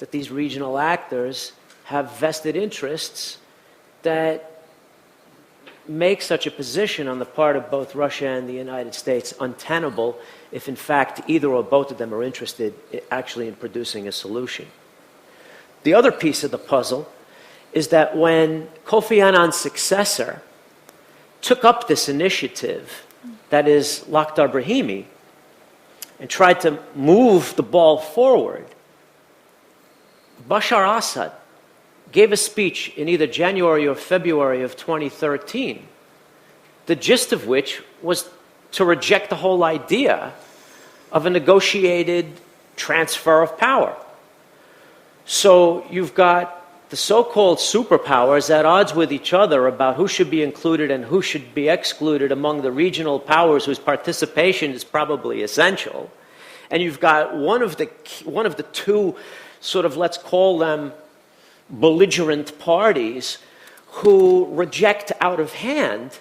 that these regional actors have vested interests that make such a position on the part of both Russia and the United States untenable if, in fact, either or both of them are interested actually in producing a solution. The other piece of the puzzle is that when Kofi Annan's successor took up this initiative, that is Lakhdar Brahimi, and tried to move the ball forward, Bashar Assad gave a speech in either January or February of 2013, the gist of which was to reject the whole idea of a negotiated transfer of power. So you've got the so-called superpowers at odds with each other about who should be included and who should be excluded among the regional powers whose participation is probably essential. And you've got one of the 2 sort of, let's call them, belligerent parties who reject out of hand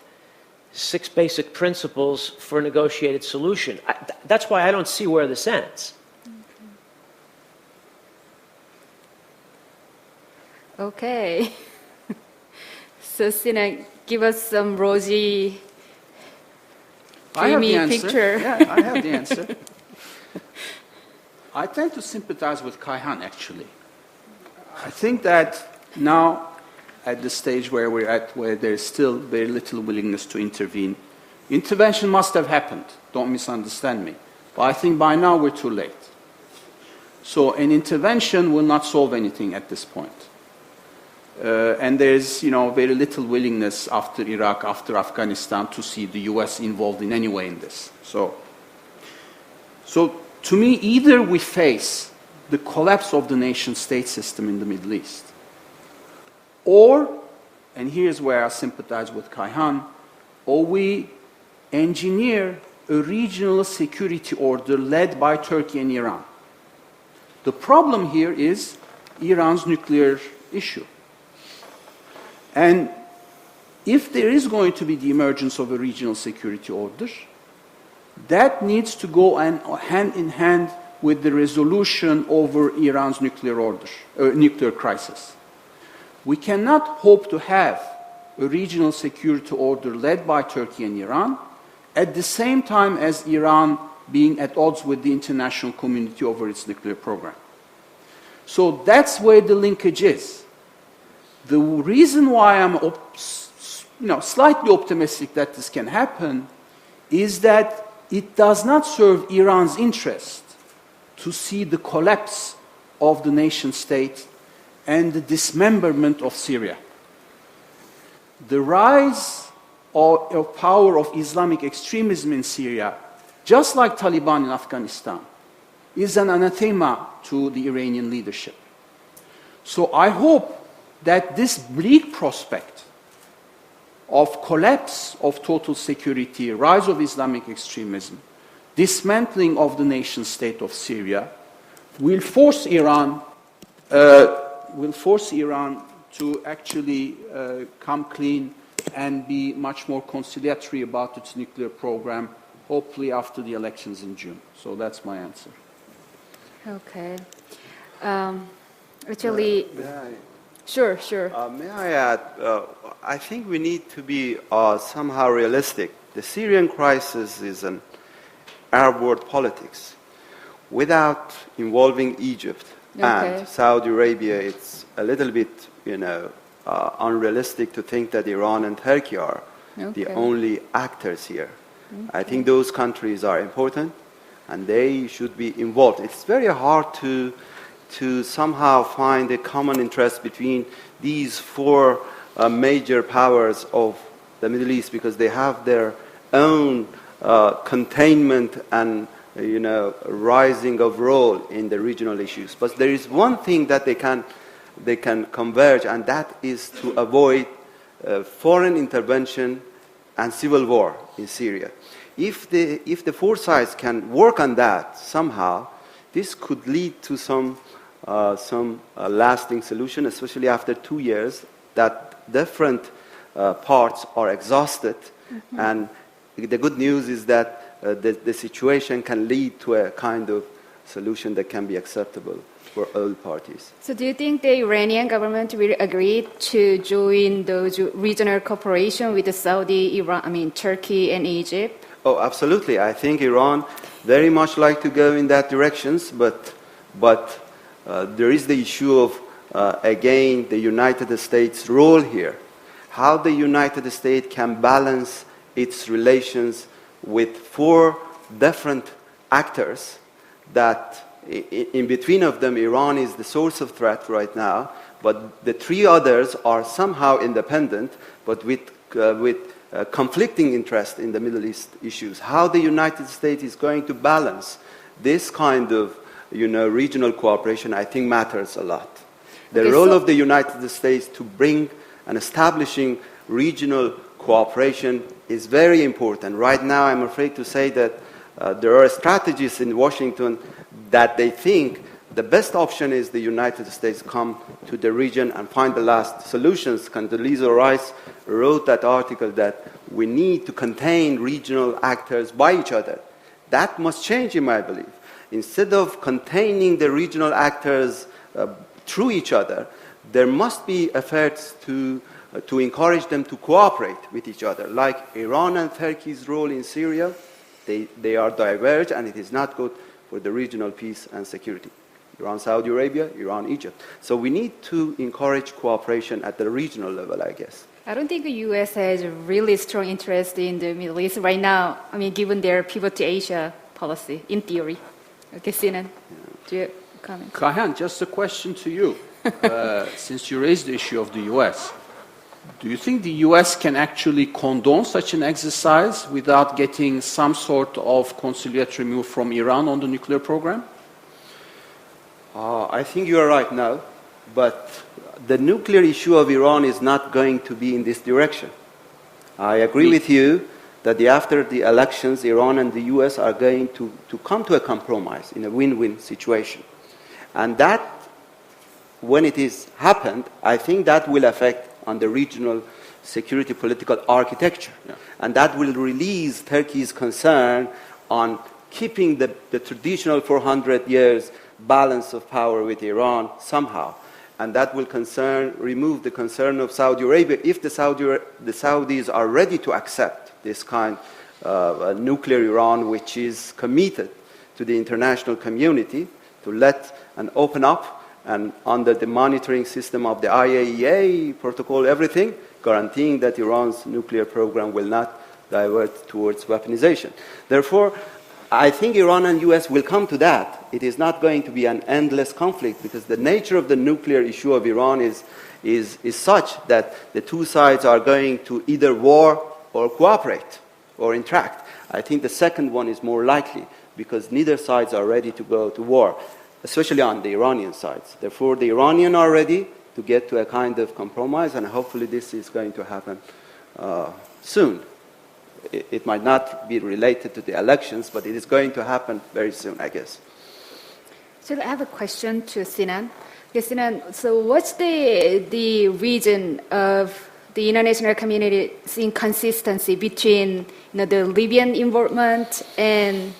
6 basic principles for a negotiated solution. That's why I don't see where this ends. Okay. So, Sinan, give us some rosy, dreamy picture. Yeah, I have the answer. I tend to sympathize with Kayhan, actually. I think that now, at the stage where we're at, where there's still very little willingness to intervene, intervention must have happened. Don't misunderstand me. But I think by now we're too late. So an intervention will not solve anything at this point. And there's, very little willingness after Iraq, after Afghanistan, to see the U.S. involved in any way in this. So to me, either we face the collapse of the nation-state system in the Middle East, or, and here's where I sympathize with Kayhan, or we engineer a regional security order led by Turkey and Iran. The problem here is Iran's nuclear issue. And if there is going to be the emergence of a regional security order, that needs to go hand in hand with the resolution over Iran's nuclear crisis. We cannot hope to have a regional security order led by Turkey and Iran at the same time as Iran being at odds with the international community over its nuclear program. So that's where the linkage is. The reason why I'm slightly optimistic that this can happen is that it does not serve Iran's interest to see the collapse of the nation state and the dismemberment of Syria. The rise of power of Islamic extremism in Syria, just like Taliban in Afghanistan, is an anathema to the Iranian leadership. So I hope that this bleak prospect of collapse of total security, rise of Islamic extremism, dismantling of the nation state of Syria, will force Iran to actually come clean and be much more conciliatory about its nuclear program, hopefully after the elections in June. So that's my answer. Okay. Actually, sure. May I add, I think we need to be somehow realistic. The Syrian crisis is an Arab world politics. Without involving Egypt and Saudi Arabia, it's a little bit, unrealistic to think that Iran and Turkey are the only actors here. I think those countries are important and they should be involved. It's very hard to somehow find a common interest between these four major powers of the Middle East because they have their own containment and rising of role in the regional issues. But there is one thing that they can converge, and that is to avoid foreign intervention and civil war in Syria. If the four sides can work on that somehow, this could lead to some lasting solution, especially after 2 years that different parts are exhausted. Mm-hmm. And the good news is that the situation can lead to a kind of solution that can be acceptable for all parties. So do you think the Iranian government will agree to join those regional cooperation with the Turkey and Egypt? Oh, absolutely. I think Iran very much like to go in that directions, but there is the issue of, again, the United States' role here. How the United States can balance its relations with four different actors that in between of them, Iran is the source of threat right now, but the three others are somehow independent, but with conflicting interest in the Middle East issues. How the United States is going to balance this kind of regional cooperation, I think matters a lot. The role of the United States to bring and establishing regional cooperation is very important. Right now, I'm afraid to say that there are strategies in Washington that they think the best option is the United States come to the region and find the last solutions. Condoleezza Rice wrote that article that we need to contain regional actors by each other. That must change, in my belief. Instead of containing the regional actors through each other, there must be efforts to encourage them to cooperate with each other. Like Iran and Turkey's role in Syria, they are diverged, and it is not good for the regional peace and security. Iran, Saudi Arabia, Iran, Egypt. So we need to encourage cooperation at the regional level, I guess. I don't think the U.S. has a really strong interest in the Middle East right now, given their pivot to Asia policy, in theory. Okay, Sinan, do you comment? Kayhan, just a question to you. Since you raised the issue of the U.S., do you think the U.S. can actually condone such an exercise without getting some sort of conciliatory move from Iran on the nuclear program? I think you are right now, but the nuclear issue of Iran is not going to be in this direction. I agree with you that after the elections, Iran and the U.S. are going to come to a compromise in a win-win situation. And that, when it is happened, I think that will affect on the regional security political architecture. Yeah. And that will release Turkey's concern on keeping the traditional 400 years balance of power with Iran somehow. And that will remove the concern of Saudi Arabia if the Saudis are ready to accept this kind of nuclear Iran, which is committed to the international community to let and open up, and under the monitoring system of the IAEA protocol, everything, guaranteeing that Iran's nuclear program will not divert towards weaponization. Therefore, I think Iran and US will come to that. It is not going to be an endless conflict, because the nature of the nuclear issue of Iran is such that the two sides are going to either war or cooperate or interact. I think the second one is more likely, because neither sides are ready to go to war, especially on the Iranian sides. Therefore, the Iranians are ready to get to a kind of compromise, and hopefully this is going to happen soon. It might not be related to the elections, but it is going to happen very soon, I guess. So I have a question to Sinan. Yes, Sinan, so what's the reason of the international community's inconsistency between the Libyan involvement and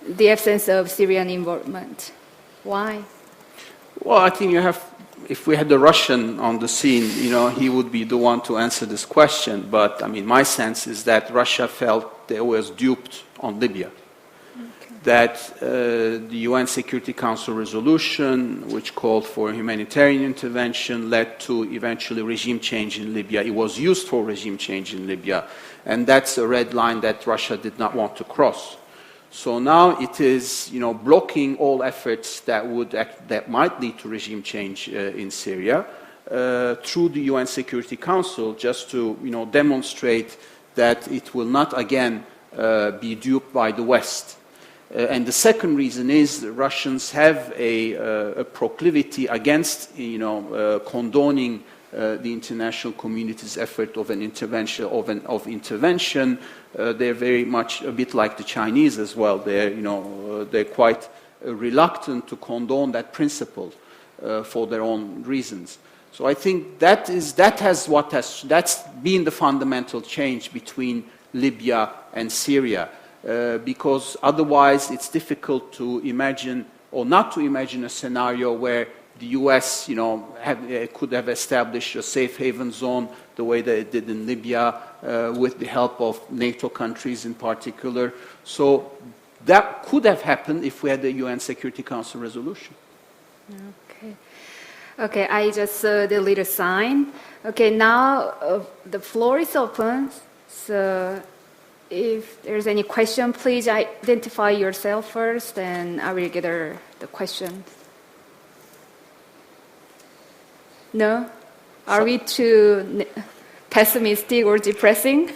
the absence of Syrian involvement? Why? Well, I think if we had the Russian on the scene, he would be the one to answer this question. But, my sense is that Russia felt they was duped on Libya. Okay. That the UN Security Council resolution, which called for humanitarian intervention, led to eventually regime change in Libya. It was used for regime change in Libya. And that's a red line that Russia did not want to cross. So now it is, blocking all efforts that might lead to regime change in Syria through the UN Security Council, just to, demonstrate that it will not again be duped by the West. And the second reason is the Russians have a proclivity against, condoning the international community's effort of an intervention. They're very much a bit like the Chinese as well. They're quite reluctant to condone that principle for their own reasons. So I think that's been the fundamental change between Libya and Syria, because otherwise it's difficult to imagine or not to imagine a scenario where the U.S., could have established a safe haven zone the way that it did in Libya, with the help of NATO countries in particular. So that could have happened if we had the UN Security Council resolution. Okay, I just saw the little sign. Okay, now the floor is open. So if there's any question, please identify yourself first, and I will gather the questions. No? Are we too pessimistic or depressing?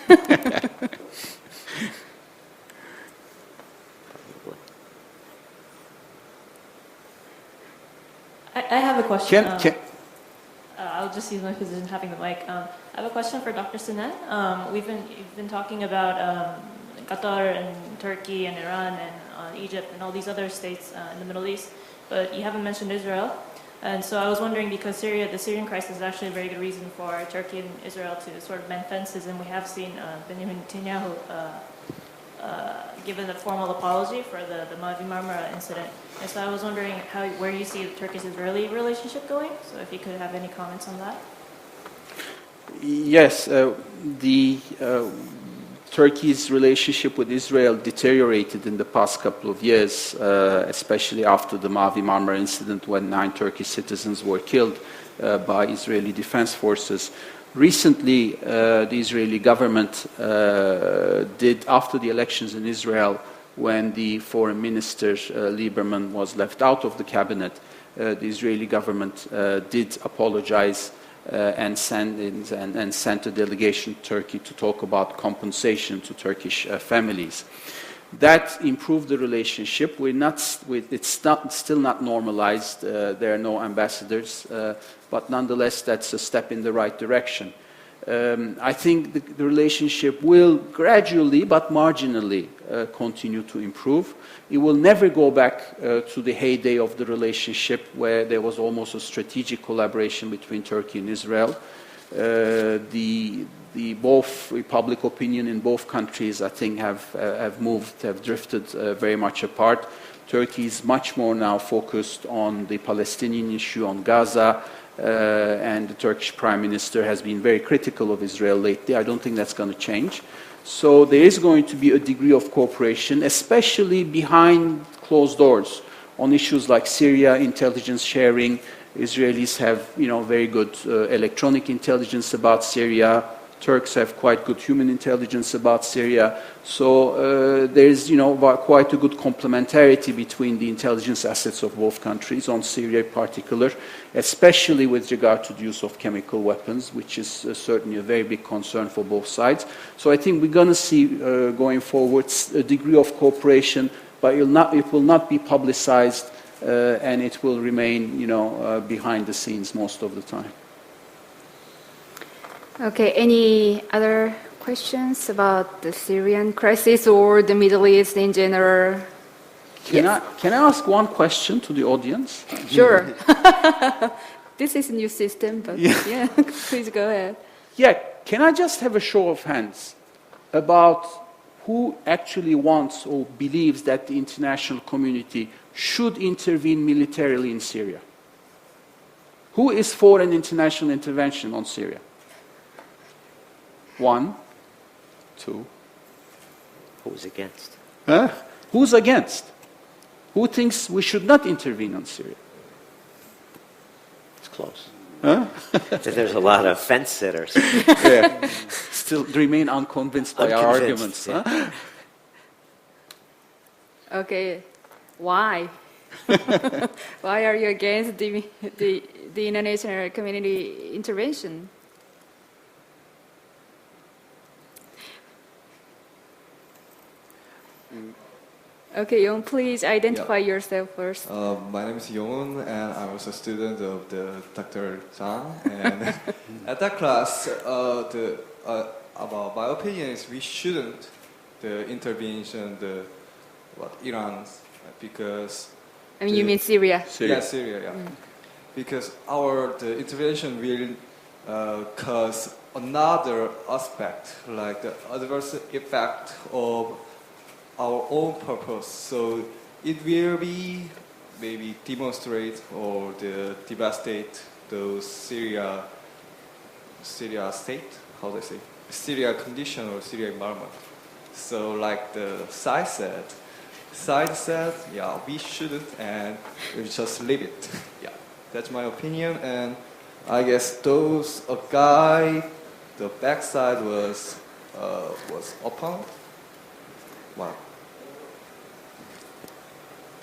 I have a question. I'll just use my position having the mic. I have a question for Dr. Sinan. You've been talking about Qatar and Turkey and Iran and Egypt and all these other states in the Middle East, but you haven't mentioned Israel. And so I was wondering, because the Syrian crisis is actually a very good reason for Turkey and Israel to sort of mend fences, and we have seen Benjamin Netanyahu given a formal apology for the Mavi Marmara incident. And so I was wondering where you see the Turkish-Israeli relationship going, so if you could have any comments on that. Yes, Turkey's relationship with Israel deteriorated in the past couple of years, especially after the Mavi Marmara incident, when 9 Turkish citizens were killed by Israeli defense forces. Recently, the Israeli government did, after the elections in Israel, when the foreign minister Lieberman was left out of the cabinet, the Israeli government did apologize and sent a delegation to Turkey to talk about compensation to Turkish families. That improved the relationship. It's still not normalized. There are no ambassadors, but nonetheless, that's a step in the right direction. I think the relationship will gradually but marginally continue to improve. It will never go back to the heyday of the relationship where there was almost a strategic collaboration between Turkey and Israel. The the both public opinion in both countries, I think, have drifted very much apart. Turkey is much more now focused on the Palestinian issue, on Gaza, and the Turkish Prime Minister has been very critical of Israel lately. I don't think that's going to change. So there is going to be a degree of cooperation, especially behind closed doors, on issues like Syria, intelligence sharing. Israelis have, very good electronic intelligence about Syria. Turks have quite good human intelligence about Syria. So there's, quite a good complementarity between the intelligence assets of both countries on Syria in particular, especially with regard to the use of chemical weapons, which is certainly a very big concern for both sides. So I think we're going to see, going forward, a degree of cooperation, but it will not be publicized, and it will remain, behind the scenes most of the time. Okay, any other questions about the Syrian crisis or the Middle East in general? Can I ask one question to the audience? Sure. This is a new system, but yeah, please go ahead. Yeah, can I just have a show of hands about who actually wants or believes that the international community should intervene militarily in Syria? Who is for an international intervention on Syria? 1, 2. Who's against? Who's against? Who thinks we should not intervene on Syria? It's close. There's a lot of fence sitters. Yeah. Still remain unconvinced by our arguments. Yeah. Okay, why? Why are you against the international community intervention? Okay, Yoon, please identify yourself first. My name is Yoon, and I was a student of the Dr. Jang. And at that class, about my opinion is we shouldn't the intervention Iran, because you mean Syria? Yeah, Syria. Yeah, because the intervention will cause another aspect, like the adverse effect of our own purpose. So it will be maybe demonstrate or devastate those Syria state, how do I say, Syria condition or Syria environment. So like the side said, yeah, we shouldn't, and we just leave it. Yeah, that's my opinion. And I guess the backside was open. Wow.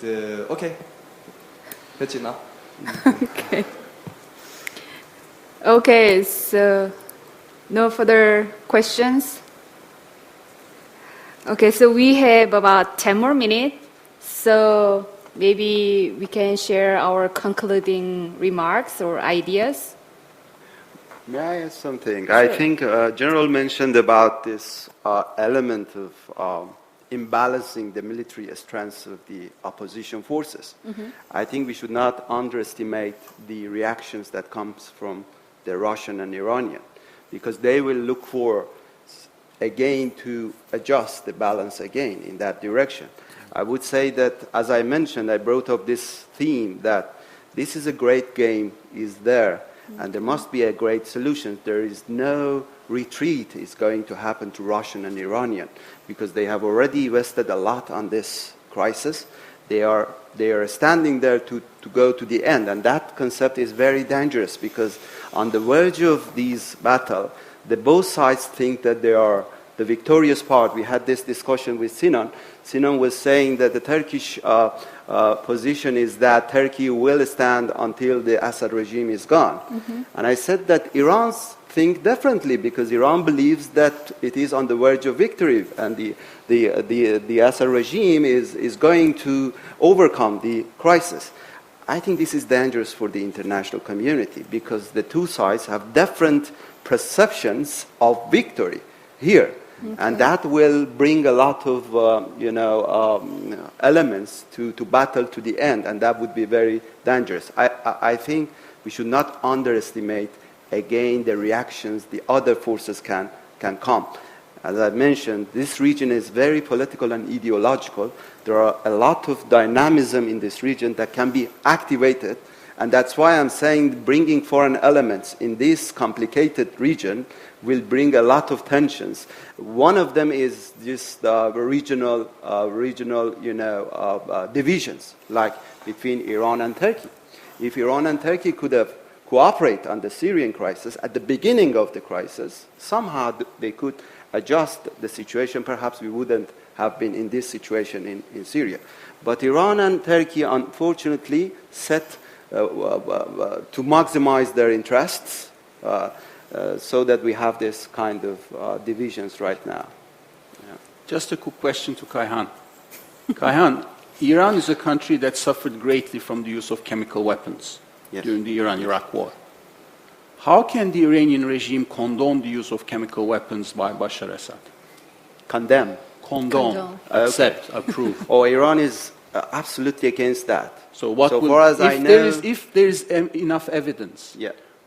Okay. That's enough. Okay. Okay, so no further questions? Okay, so we have about 10 more minutes. So maybe we can share our concluding remarks or ideas. May I add something? Sure. I think General mentioned about this element of imbalancing the military strengths of the opposition forces. Mm-hmm. I think we should not underestimate the reactions that comes from the Russian and Iranian, because they will look for, again, to adjust the balance again in that direction. I would say that, as I mentioned, I brought up this theme that this is a great game, is there, and there must be a great solution. There is no retreat is going to happen to Russian and Iranian, because they have already invested a lot on this crisis. They are standing there to go to the end, and that concept is very dangerous, because on the verge of this battle, both sides think that they are the victorious part. We had this discussion with Sinan. Sinan was saying that the Turkish position is that Turkey will stand until the Assad regime is gone. Mm-hmm. And I said that Iran think differently, because Iran believes that it is on the verge of victory, and the Assad regime is going to overcome the crisis. I think this is dangerous for the international community, because the two sides have different perceptions of victory here. Okay. And that will bring a lot of elements to battle to the end, and that would be very dangerous. I think we should not underestimate, again, the reactions the other forces can can come. As I mentioned, this region is very political and ideological. There are a lot of dynamism in this region that can be activated, and that's why I'm saying bringing foreign elements in this complicated region will bring a lot of tensions. One of them is just regional divisions, like between Iran and Turkey. If Iran and Turkey could have cooperated on the Syrian crisis at the beginning of the crisis, somehow they could adjust the situation. Perhaps we wouldn't have been in this situation in Syria. But Iran and Turkey, unfortunately, set to maximize their interests so that we have this kind of divisions right now. Yeah. Just a quick question to Kayhan. Kayhan, Iran is a country that suffered greatly from the use of chemical weapons during the Iran-Iraq war. How can the Iranian regime condone the use of chemical weapons by Bashar Assad? Condemn. Condone. Accept. Approve. Oh, Iran is absolutely against that. So what so will, far as I know, if there is enough evidence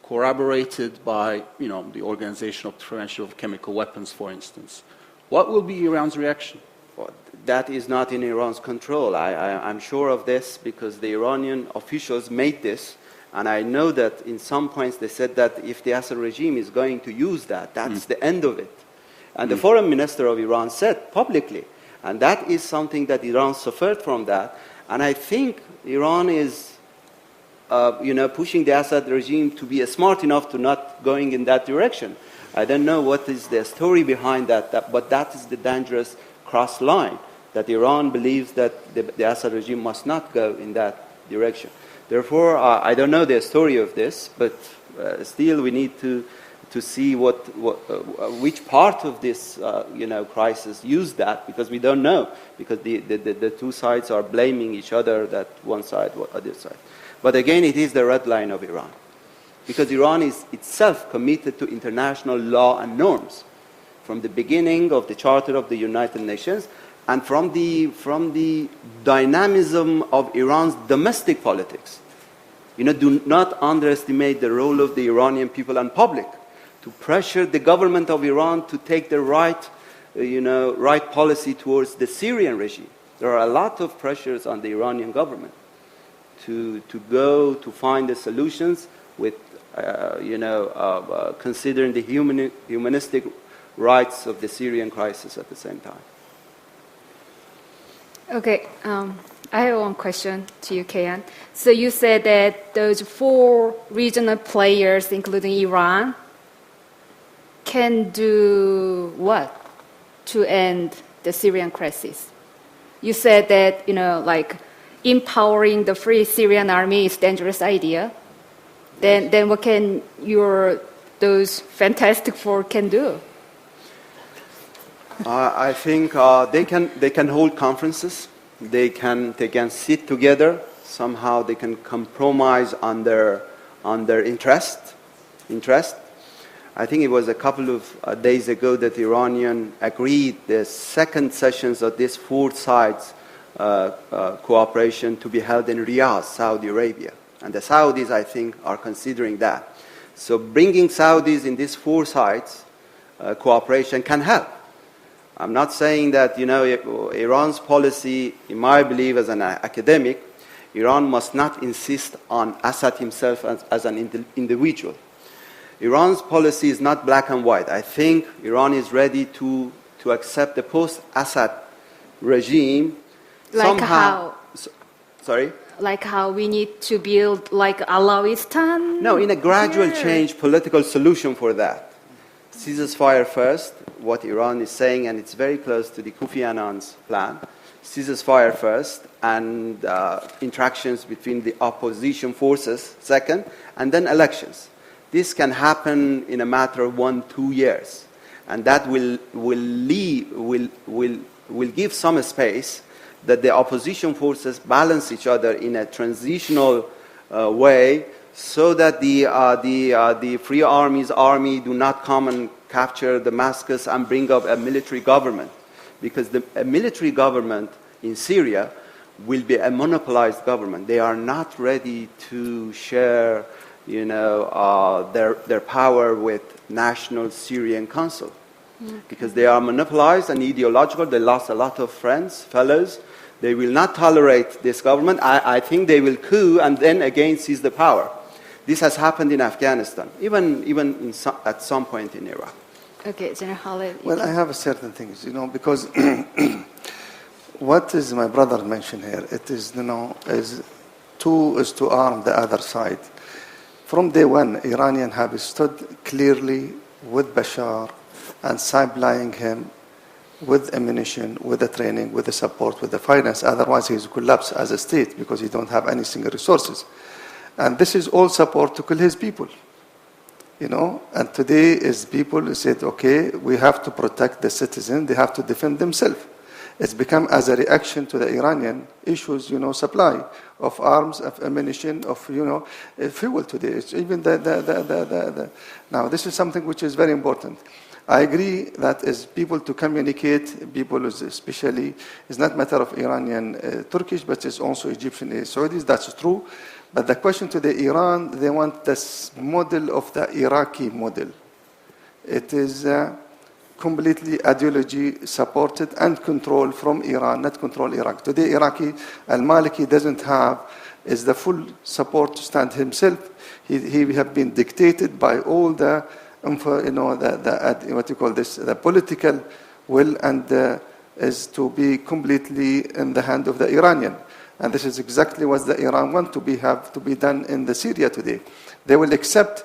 corroborated by the Organization of Prevention of Chemical Weapons, for instance, what will be Iran's reaction? Well, that is not in Iran's control. I'm sure of this because the Iranian officials made this, and I know that in some points they said that if the Assad regime is going to use that, that's the end of it. And the foreign minister of Iran said publicly, and that is something that Iran suffered from that. And I think Iran is, pushing the Assad regime to be smart enough to not going in that direction. I don't know what is the story behind that, but that is the dangerous cross line, that Iran believes that the Assad regime must not go in that direction. Therefore, I don't know the story of this, but still we need to see which part of this crisis used that, because we don't know, because the two sides are blaming each other, that one side or other side. But again, it is the red line of Iran, because Iran is itself committed to international law and norms from the beginning of the Charter of the United Nations, and from the dynamism of Iran's domestic politics. Do not underestimate the role of the Iranian people and public to pressure the government of Iran to take the right policy towards the Syrian regime. There are a lot of pressures on the Iranian government to go to find the solutions with, considering the humanistic rights of the Syrian crisis at the same time. Okay, I have one question to you, Kayhan. So you said that those 4 regional players, including Iran, can do what to end the Syrian crisis? You said that, empowering the Free Syrian Army is a dangerous idea. Then what can those Fantastic 4 can do? I think they can hold conferences. They can sit together. Somehow they can compromise on their interest. I think it was a couple of days ago that Iranian agreed the second sessions of this 4 sides cooperation to be held in Riyadh, Saudi Arabia. And the Saudis, I think, are considering that. So bringing Saudis in these 4 sides cooperation can help. I'm not saying that, Iran's policy, in my belief as an academic, Iran must not insist on Assad himself as an individual. Iran's policy is not black and white. I think Iran is ready to accept the post-Assad regime. Like how? Sorry? Like how we need to build Alawistan? No, in a gradual change, political solution for that. Ceasefire first, what Iran is saying, and it's very close to the Kofi Annan's plan. Ceasefire first, and interactions between the opposition forces second, and then elections. This can happen in a matter of 1-2 years, and that will give some space that the opposition forces balance each other in a transitional way, so that the Free Army's army do not come and capture Damascus and bring up a military government, because a military government in Syria will be a monopolized government. They are not ready to share, their power with National Syrian Council. because they are monopolized and ideological. They lost a lot of friends, fellows. They will not tolerate this government. I think they will coup and then again seize the power. This has happened in Afghanistan, even at some point in Iraq. Okay, General Khalid. Well, I have certain things, because what is my brother mentioned here? It is, is to arm the other side. From day one, Iranians have stood clearly with Bashar and supplying him with ammunition, with the training, with the support, with the finance. Otherwise, he's collapsed as a state because he don't have any single resources. And this is all support to kill his people. And today is people said, okay, we have to protect the citizens. They have to defend themselves. It's become as a reaction to the Iranian issues, supply of arms, of ammunition, of, fuel today. It's even now this is something which is very important. I agree that as people to communicate, people especially, it's not a matter of Iranian, Turkish, but it's also Egyptian, Saudis, that's true. But the question today, Iran, they want this model of the Iraqi model. It is completely ideology supported and controlled from Iran, not control Iraq. Today, Iraqi, al-Maliki doesn't have is the full support to stand himself. He have been dictated by all the what you call this, the political will, and is to be completely in the hand of the Iranian. And this is exactly what the Iran want to have to be done in the Syria today. They will accept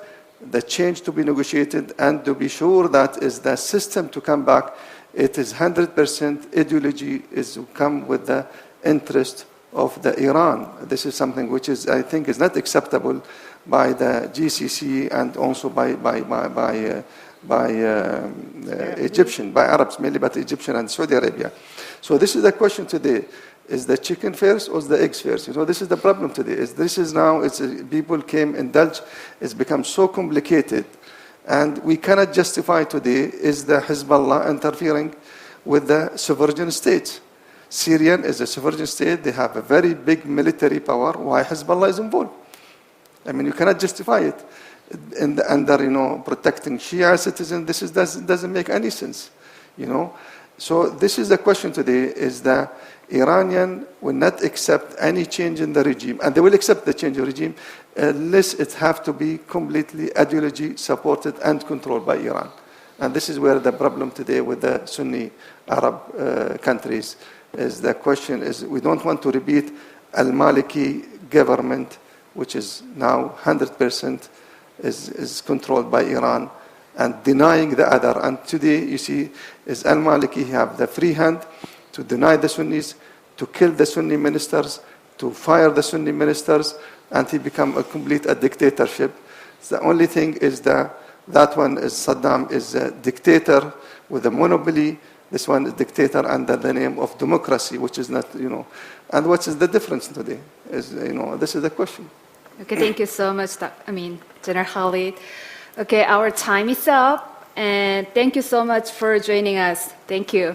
the change to be negotiated and to be sure that is the system to come back. It is 100% ideology is to come with the interest of the Iran. This is something which is, I think, is not acceptable by the GCC and also by Egyptian, by Arabs mainly, but Egyptian and Saudi Arabia. So this is the question today. Is the chicken first or is the eggs first? This is the problem today. People came indulge. It's become so complicated. And we cannot justify today is the Hezbollah interfering with the sovereign states. Syrian is a sovereign state. They have a very big military power. Why Hezbollah is involved? I mean, you cannot justify it. Under, protecting Shia citizens, doesn't make any sense, So this is the question today, is the Iranian will not accept any change in the regime, and they will accept the change of regime unless it have to be completely ideology supported and controlled by Iran. And this is where the problem today with the Sunni Arab countries is. The question is, we don't want to repeat al-Maliki government, which is now 100% is controlled by Iran, and denying the other. And today, you see, is al-Maliki have the free hand to deny the Sunnis, to kill the Sunni ministers, to fire the Sunni ministers, and he become a complete dictatorship. The only thing is that one is Saddam is a dictator with a monopoly. This one is dictator under the name of democracy, which is not, And what is the difference today? This is the question. Okay, thank you so much, General Khalid. Okay, our time is up, and thank you so much for joining us. Thank you.